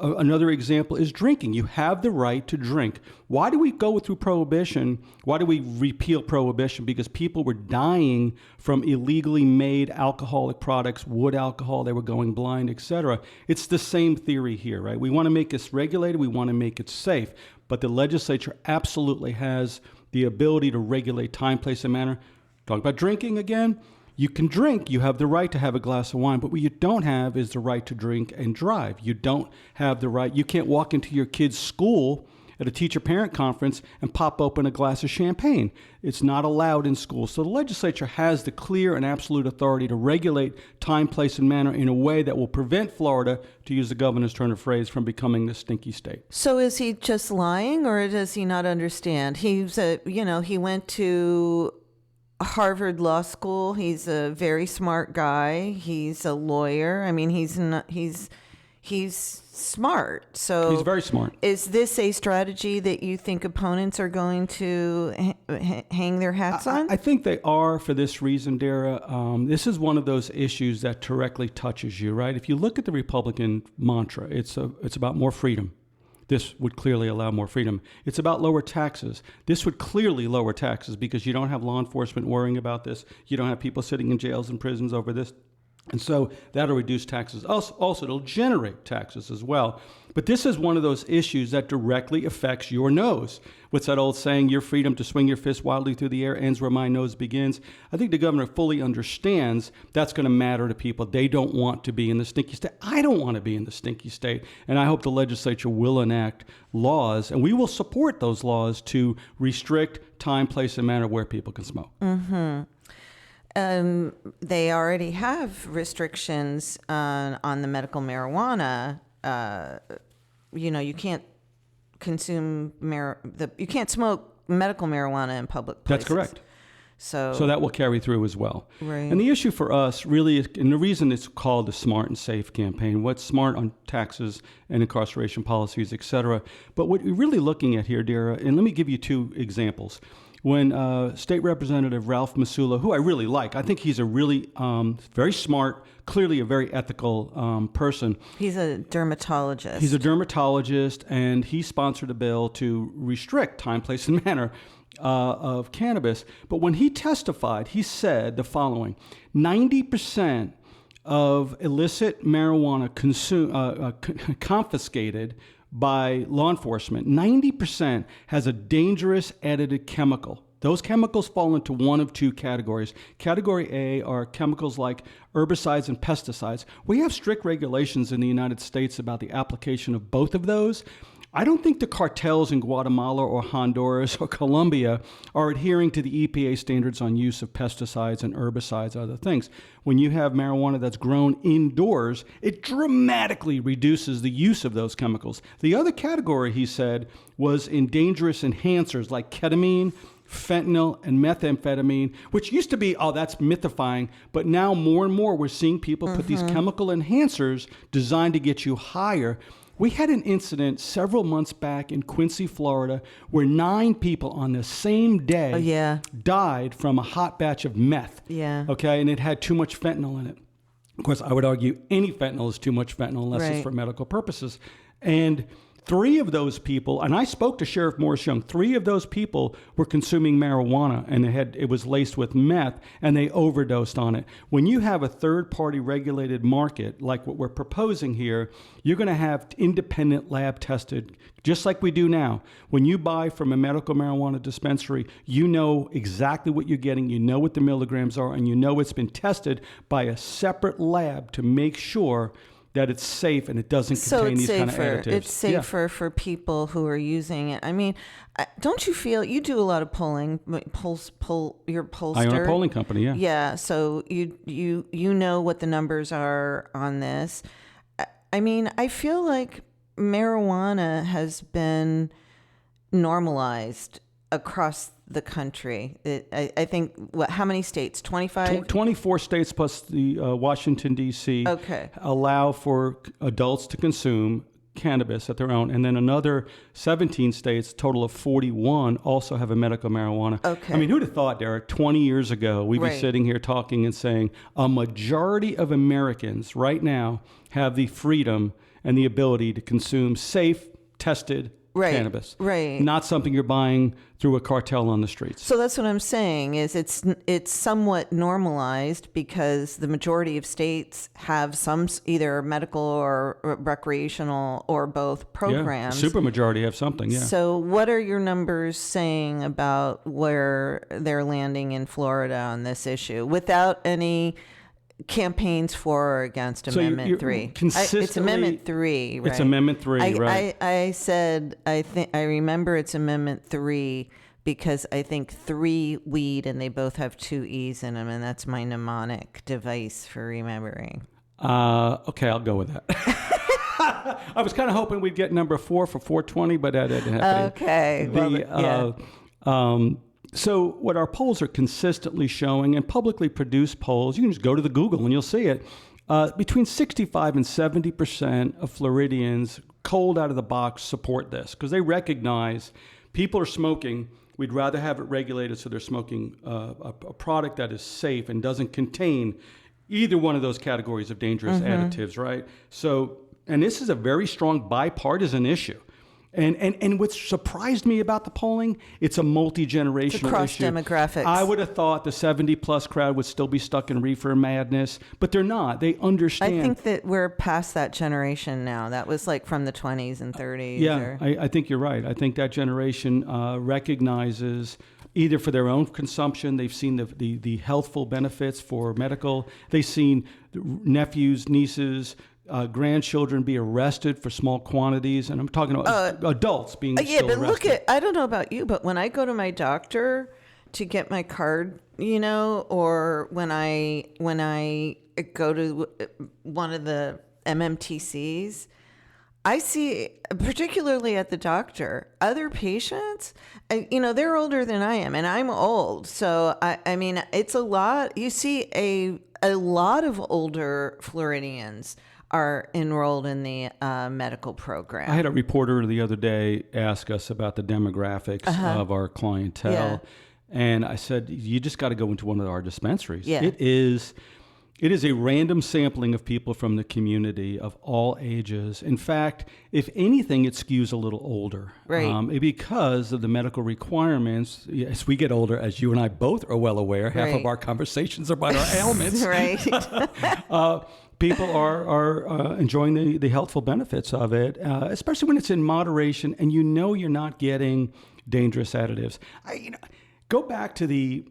Another example is drinking. You have the right to drink. Why do we go through prohibition? Why do we repeal prohibition? Because people were dying from illegally made alcoholic products, wood alcohol, they were going blind, etc. It's the same theory here, right? We want to make this regulated, we want to make it safe, but the legislature absolutely has the ability to regulate time, place, and manner. Talk about drinking again. You can drink, you have the right to have a glass of wine, but what you don't have is the right to drink and drive. You don't have the right, you can't walk into your kid's school at a teacher-parent conference and pop open a glass of champagne. It's not allowed in schools. So the legislature has the clear and absolute authority to regulate time, place, and manner in a way that will prevent Florida, to use the governor's turn of phrase, from becoming the stinky state. So is he just lying, or does he not understand? He went to Harvard Law School. He's a very smart guy. He's a lawyer. I mean, he's smart. So he's very smart. Is this a strategy that you think opponents are going to hang their hats on? I think they are for this reason, Dara. This is one of those issues that directly touches you, right? If you look at the Republican mantra, it's about more freedom. This would clearly allow more freedom. It's about lower taxes. This would clearly lower taxes because you don't have law enforcement worrying about this. You don't have people sitting in jails and prisons over this. And so that'll reduce taxes. Also, it'll generate taxes as well. But this is one of those issues that directly affects your nose. What's that old saying, your freedom to swing your fist wildly through the air ends where my nose begins? I think the governor fully understands that's going to matter to people. They don't want to be in the stinky state. I don't want to be in the stinky state. And I hope the legislature will enact laws, and we will support those laws to restrict time, place, and manner where people can smoke. Mm-hmm. They already have restrictions on the medical marijuana. You can't consume you can't smoke medical marijuana in public places. That's correct. So that will carry through as well. Right. And the issue for us really is, and the reason it's called the Smart and Safe campaign, what's smart on taxes and incarceration policies, et cetera. But what we're really looking at here, Dara, and let me give you two examples. When State Representative Ralph Masula, who I really like, I think he's a really very smart, clearly a very ethical person. He's a dermatologist. He's a dermatologist, and he sponsored a bill to restrict time, place, and manner of cannabis. But when he testified, he said the following: 90% of illicit marijuana confiscated by law enforcement, 90% has a dangerous edited chemical. Those chemicals fall into one of two categories. Category A are chemicals like herbicides and pesticides. We have strict regulations in the United States about the application of both of those. I don't think the cartels in Guatemala or Honduras or Colombia are adhering to the EPA standards on use of pesticides and herbicides and other things. When you have marijuana that's grown indoors, it dramatically reduces the use of those chemicals. The other category, he said, was in dangerous enhancers like ketamine, fentanyl, and methamphetamine, which used to be, oh, that's mythifying, but now more and more we're seeing people put these chemical enhancers designed to get you higher. We had an incident several months back in Quincy, Florida, where 9 people on the same day died from a hot batch of meth. Yeah. Okay, and it had too much fentanyl in it. Of course, I would argue any fentanyl is too much fentanyl unless it's for medical purposes. And 3 of those people, and I spoke to Sheriff Morris Young, 3 of those people were consuming marijuana, and it was laced with meth, and they overdosed on it. When you have a third-party regulated market, like what we're proposing here, you're going to have independent lab tested, just like we do now. When you buy from a medical marijuana dispensary, you know exactly what you're getting, you know what the milligrams are, and you know it's been tested by a separate lab to make sure that it's safe and it doesn't contain these kind of additives. It's safer for people who are using it. I mean, don't you feel, you do a lot of polling, your pollster. I own a polling company, yeah. Yeah, so you know what the numbers are on this. I mean, I feel like marijuana has been normalized across the country. I think, how many states? 25? 24 states plus the Washington, D.C. allow for adults to consume cannabis at their own. And then another 17 states, total of 41, also have a medical marijuana. I mean, who'd have thought, Derek, 20 years ago, we'd be sitting here talking and saying a majority of Americans right now have the freedom and the ability to consume safe, tested cannabis. Not something you're buying through a cartel on the streets. So that's what I'm saying, is it's somewhat normalized because the majority of states have some either medical or recreational or both programs. Yeah, supermajority have something, yeah. So what are your numbers saying about where they're landing in Florida on this issue without any campaigns for or against Amendment 3? It's Amendment 3, right? It's Amendment 3, right. I said, I remember it's Amendment 3 because I think 3 weed and they both have 2 E's in them, and that's my mnemonic device for remembering. Okay, I'll go with that. I was kind of hoping we'd get number 4 for 420, but that didn't happen. Okay. So what our polls are consistently showing, and publicly produced polls, you can just go to the Google and you'll see it, between 65 and 70% of Floridians, cold out of the box, support this because they recognize people are smoking. We'd rather have it regulated so they're smoking a product that is safe and doesn't contain either one of those categories of dangerous additives, right? So, and this is a very strong bipartisan issue. And what surprised me about the polling, it's a multi-generational issue. Across demographics. I would have thought the 70-plus crowd would still be stuck in reefer madness, but they're not. They understand. I think that we're past that generation now. That was like from the 20s and 30s. Yeah, I think you're right. I think that generation recognizes either for their own consumption, they've seen the healthful benefits for medical. They've seen nephews, nieces, grandchildren be arrested for small quantities, and I'm talking about adults being still arrested. I don't know about you, but when I go to my doctor to get my card, or when I go to one of the MMTCs, I see, particularly at the doctor, other patients, they're older than I am, and I'm old. So, I mean, it's a lot. You see a lot of older Floridians are enrolled in the medical program. I had a reporter the other day ask us about the demographics of our clientele. And I said, you just got to go into one of our dispensaries. It is a random sampling of people from the community of all ages. In fact, if anything, it skews a little older. Because of the medical requirements. As we get older, as you and I both are well aware, half of our conversations are about our ailments. People are enjoying the healthful benefits of it, especially when it's in moderation and you're not getting dangerous additives. Go back to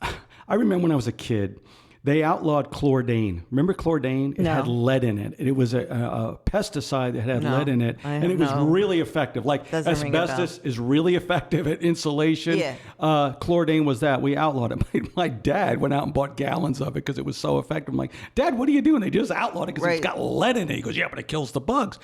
I remember when I was a kid, they outlawed chlordane. Remember chlordane? It had lead in it. It was a pesticide that had lead in it, and it was really effective. Like asbestos is really effective at insulation. Chlordane was that. We outlawed it. My dad went out and bought gallons of it because it was so effective. I'm like, Dad, what are you doing? They just outlawed it because it's got lead in it. He goes, yeah, but it kills the bugs.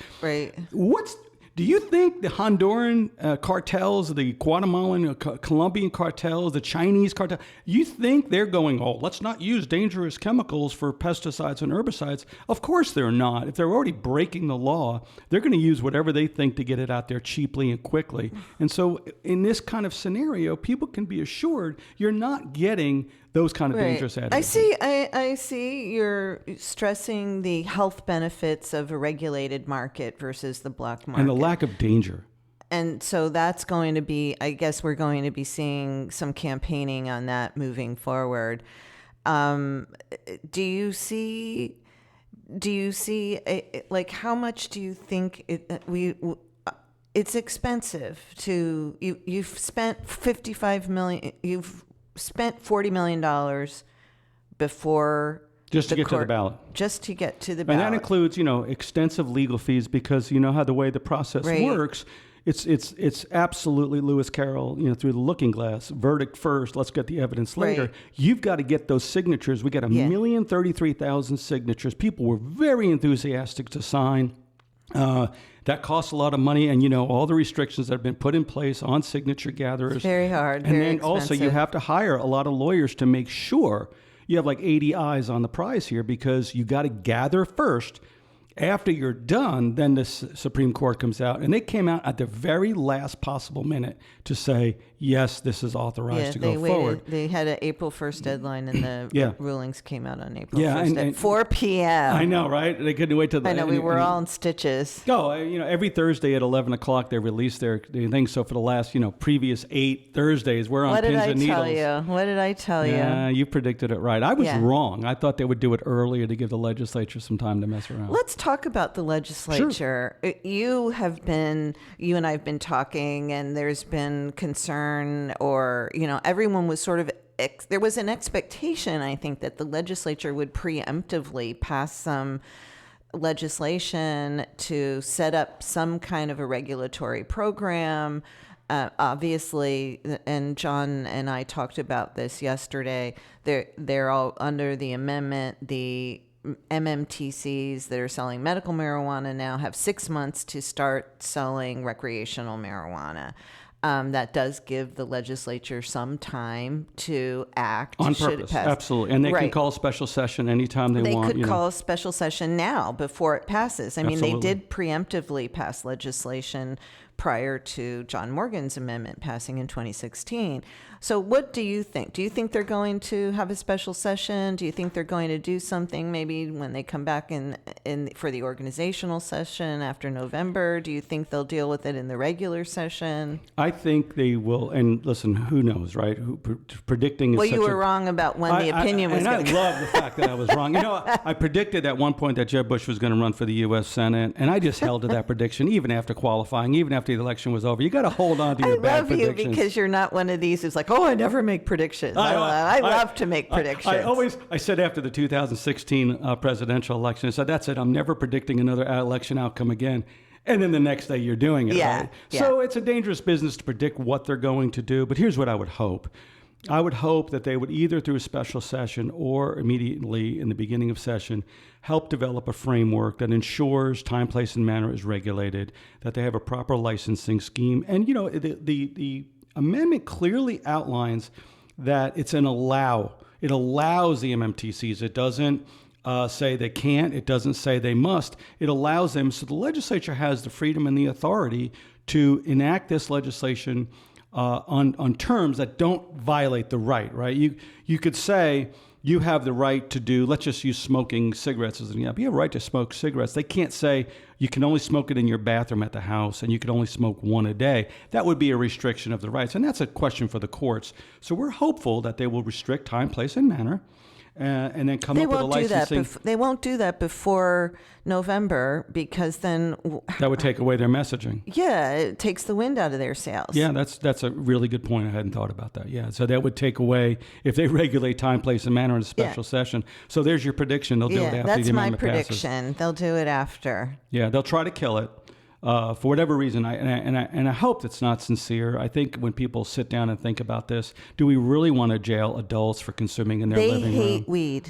Do you think the Honduran cartels, the Guatemalan, Colombian cartels, the Chinese cartel, you think they're going, let's not use dangerous chemicals for pesticides and herbicides? Of course they're not. If they're already breaking the law, they're going to use whatever they think to get it out there cheaply and quickly. And so in this kind of scenario, people can be assured you're not getting those kind of Right. dangerous additives. I see you're stressing the health benefits of a regulated market versus the black market. And the lack of danger. And so that's going to be, I guess we're going to be seeing some campaigning on that moving forward. Do you see, like, how much do you think it's expensive to, you've spent $55 million, you've spent $40 million before Just to get to the court- ballot. Just to get to the And ballot. that includes, extensive legal fees, because you know how the way the process Right. works. It's absolutely Lewis Carroll, through the looking glass. Verdict first, let's get the evidence later. Right. You've got to get those signatures. We got 1,033,000 signatures. People were very enthusiastic to sign. That costs a lot of money, and all the restrictions that have been put in place on signature gatherers. Very hard, And very then also you expensive. have to hire a lot of lawyers to make sure you have like 80 eyes on the prize here, because you got to gather first. After you're done, then the Supreme Court comes out, and they came out at the very last possible minute to say, yes, this is authorized to go forward. They had an April 1st deadline, and the Yeah. rulings came out on April Yeah, 1st at and 4 p.m. I know, right? They couldn't wait till the I know, we were and- all in stitches. Every Thursday at 11 o'clock, they release their thing. So for the last, previous 8 Thursdays, we're on What did pins I and needles. tell you? What did I tell Yeah, you predicted it right. I was Yeah. wrong. I thought they would do it earlier to give the legislature some time to mess around. Let's talk about the legislature. You and I have been talking, and there's been concern, or, everyone was sort of, there was an expectation, I think, that the legislature would preemptively pass some legislation to set up some kind of a regulatory program. Obviously, and John and I talked about this yesterday, they're all under the amendment. The MMTCs that are selling medical marijuana now have 6 months to start selling recreational marijuana. That does give the legislature some time to act On should it purpose, pass. absolutely. And they can Right. call a special session anytime they They want. could call a special session now before it passes. I mean, they Absolutely. did preemptively pass legislation prior to John Morgan's amendment passing in 2016. So what do you think? Do you think they're going to have a special session? Do you think they're going to do something maybe when they come back in for the organizational session after November? Do you think they'll deal with it in the regular session? I think they will. And listen, who knows, right? Predicting is Well, such you were a, wrong about when the opinion was and going to I love the fact that I was wrong. I predicted at one point that Jeb Bush was going to run for the U.S. Senate, and I just held to that prediction even after qualifying, even after the election was over. You got to hold on to I your bad love you predictions. because you're not one of these who's like, oh, I never make predictions. I love to make predictions. I said after the 2016 presidential election, I said, that's it. I'm never predicting another election outcome again. And then the next day you're doing it, Yeah, right? yeah. So it's a dangerous business to predict what they're going to do. But here's what I would hope. I would hope that they would either through a special session or immediately in the beginning of session help develop a framework that ensures time, place, and manner is regulated, that they have a proper licensing scheme. And, the amendment clearly outlines that it's an allow. It allows the MMTCs. It doesn't say they can't. It doesn't say they must. It allows them. So the legislature has the freedom and the authority to enact this legislation on terms that don't violate the right, right? You could say you have the right to do, let's just use smoking cigarettes as an example. You have a right to smoke cigarettes. They can't say you can only smoke it in your bathroom at the house and you can only smoke one a day. That would be a restriction of the rights. And that's a question for the courts. So we're hopeful that they will restrict time, place, and manner. And then come up with a licensing. They won't do that before November because then, that would take away their messaging. yeah, it takes the wind out of their sails. Yeah, that's a really good point. I hadn't thought about that. Yeah, so that would take away, if they regulate time, place, and manner in a special session. So there's your prediction. They'll do it after that's the my amendment prediction. passes. They'll do it after. Yeah, they'll try to kill it. For whatever reason, I hope it's not sincere. I think when people sit down and think about this, do we really want to jail adults for consuming in their living room? They hate weed.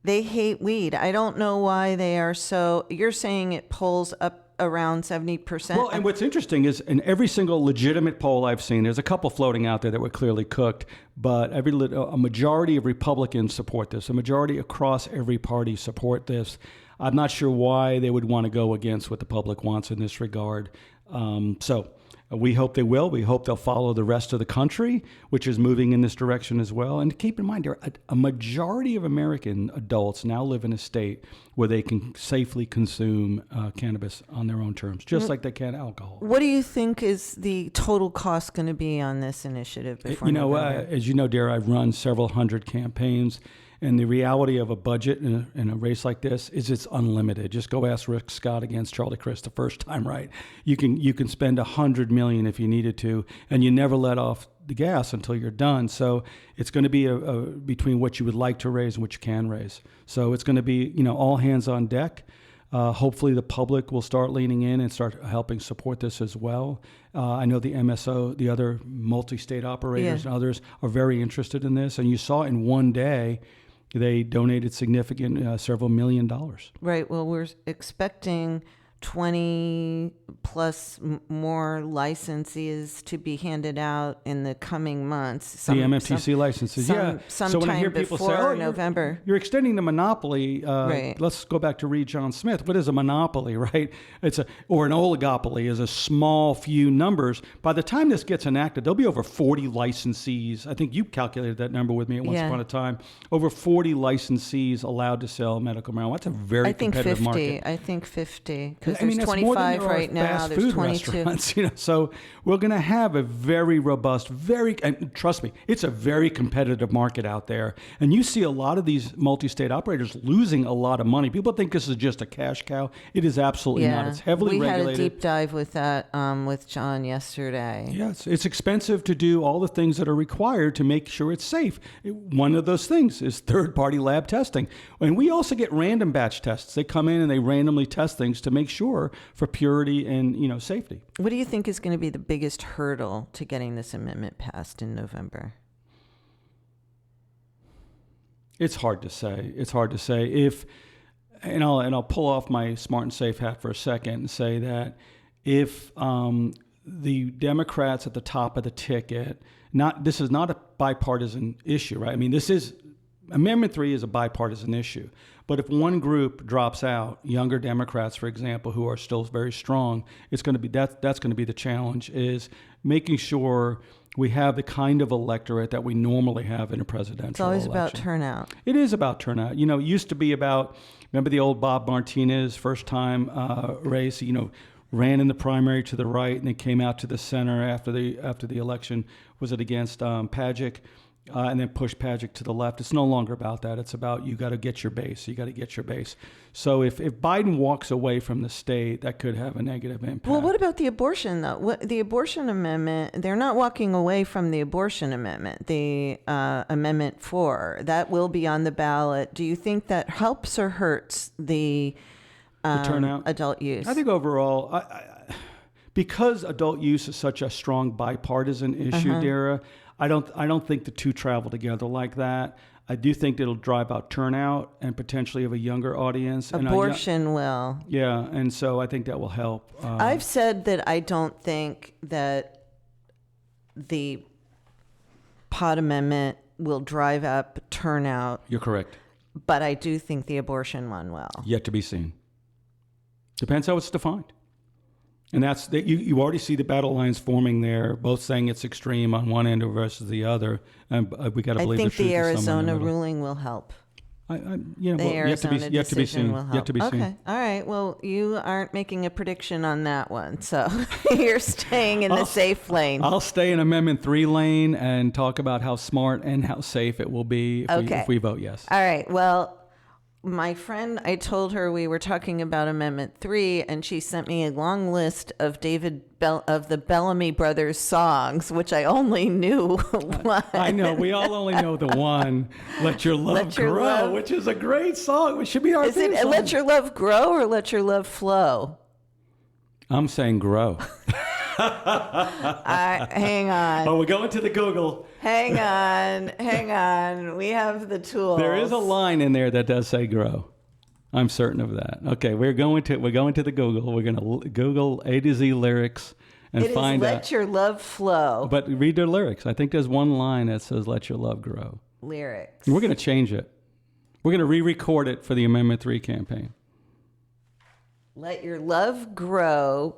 They hate weed. I don't know why they are so. You're saying it pulls up around 70%. Well, and what's interesting is in every single legitimate poll I've seen, there's a couple floating out there that were clearly cooked, but a majority of Republicans support this. A majority across every party support this. I'm not sure why they would want to go against what the public wants in this regard. So We hope they will. We hope they'll follow the rest of the country, which is moving in this direction as well. And keep in mind, a majority of American adults now live in a state where they can safely consume cannabis on their own terms, just like they can alcohol. What do you think is the total cost going to be on this initiative before November? As you know, Dara, I've run several hundred campaigns. And the reality of a budget in a race like this is it's unlimited. Just go ask Rick Scott against Charlie Crist the first time, right? You can spend $100 million if you needed to, and you never let off the gas until you're done. So it's going to be between what you would like to raise and what you can raise. So it's going to be all hands on deck. Hopefully the public will start leaning in and start helping support this as well. I know the MSO, the other multi-state operators and others are very interested in this. And you saw in one day, they donated significant, several $1 million. Right. Well, we're expecting 20 plus more licenses to be handed out in the coming months. The MMTC licenses, Sometime so when I hear people say, before November. You're extending the monopoly. Right. Let's go back to Reed John Smith. What is a monopoly, right? Or an oligopoly is a small few numbers. By the time this gets enacted, there'll be over 40 licensees. I think you calculated that number with me at once upon a time. Over 40 licensees allowed to sell medical marijuana. That's a very competitive market. I think 50. Because there's 25 right now. There's 22. So we're going to have a very robust, and trust me, it's a very competitive market out there. And you see a lot of these multi-state operators losing a lot of money. People think this is just a cash cow. It is absolutely not. It's heavily regulated. We had a deep dive with that with John yesterday. Yes, it's expensive to do all the things that are required to make sure it's safe. One of those things is third-party lab testing. And we also get random batch tests. They come in and they randomly test things to make sure for purity and safety. What do you think is going to be the biggest hurdle to getting this amendment passed in November? It's hard to say. I'll pull off my smart and safe hat for a second and say that if the Democrats at the top of the ticket, this is not a bipartisan issue, right? I mean, Amendment 3 is a bipartisan issue. But if one group drops out, younger Democrats, for example, who are still very strong, it's going to be that's going to be the challenge, is making sure we have the kind of electorate that we normally have in a presidential election. It's always about turnout. It is about turnout. It used to be about, remember the old Bob Martinez first time race, ran in the primary to the right and then came out to the center after the election. Was it against Pagic? And then push Pagic to the left. It's no longer about that. It's about you got to get your base. So if Biden walks away from the state, that could have a negative impact. Well, what about the abortion, though? The abortion amendment, they're not walking away from the abortion amendment, the Amendment 4. That will be on the ballot. Do you think that helps or hurts the turnout? Adult use? I think overall, because adult use is such a strong bipartisan issue, Dara, I don't think the two travel together like that. I do think it'll drive out turnout and potentially have a younger audience. Abortion will. Yeah, and so I think that will help. I've said that I don't think that the pot amendment will drive up turnout. You're correct. But I do think the abortion one will. Yet to be seen. Depends how it's defined. And that's you already see the battle lines forming there, both saying it's extreme on one end versus the other. And we got to believe the truth. I think the Arizona ruling will help. Yet to be seen. Okay. All right. Well, you aren't making a prediction on that one, so you're staying in the safe lane. I'll stay in Amendment 3 lane and talk about how smart and how safe it will be if we vote yes. All right. Well, my friend, I told her we were talking about Amendment 3, and she sent me a long list of of the Bellamy Brothers songs, which I only knew one. I know. We all only know the one, Let Your Love Grow, which is a great song. It should be our theme song. Let Your Love Grow or Let Your Love Flow? I'm saying grow. Hang on. Oh, we're going to the Google. Hang on. We have the tools. There is a line in there that does say grow. I'm certain of that. Okay, we're going to the Google. We're going to Google A to Z lyrics and find out. Let Your Love Flow. But read their lyrics. I think there's one line that says Let Your Love Grow. Lyrics. And we're going to change it. We're going to re-record it for the Amendment 3 campaign. Let your love grow.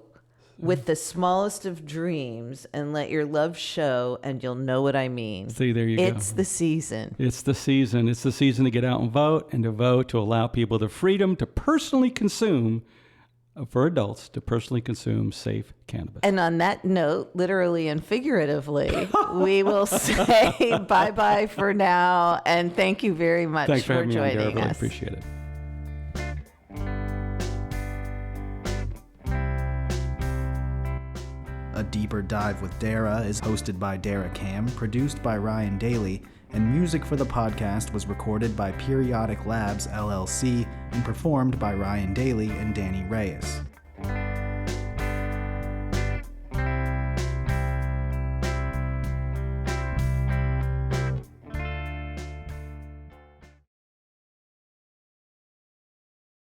with the smallest of dreams and let your love show, and you'll know what I mean. See, there you go. It's the season. It's the season. It's the season to get out and vote, and to vote to allow people the freedom to personally consume, for adults, to personally consume safe cannabis. And on that note, literally and figuratively, we will say bye-bye for now, and thank you very much Thanks for having me on, Dara. I joining really us. appreciate it. A Deeper Dive with Dara is hosted by Dara Cam, produced by Ryan Daly, and music for the podcast was recorded by Periodic Labs, LLC, and performed by Ryan Daly and Danny Reyes.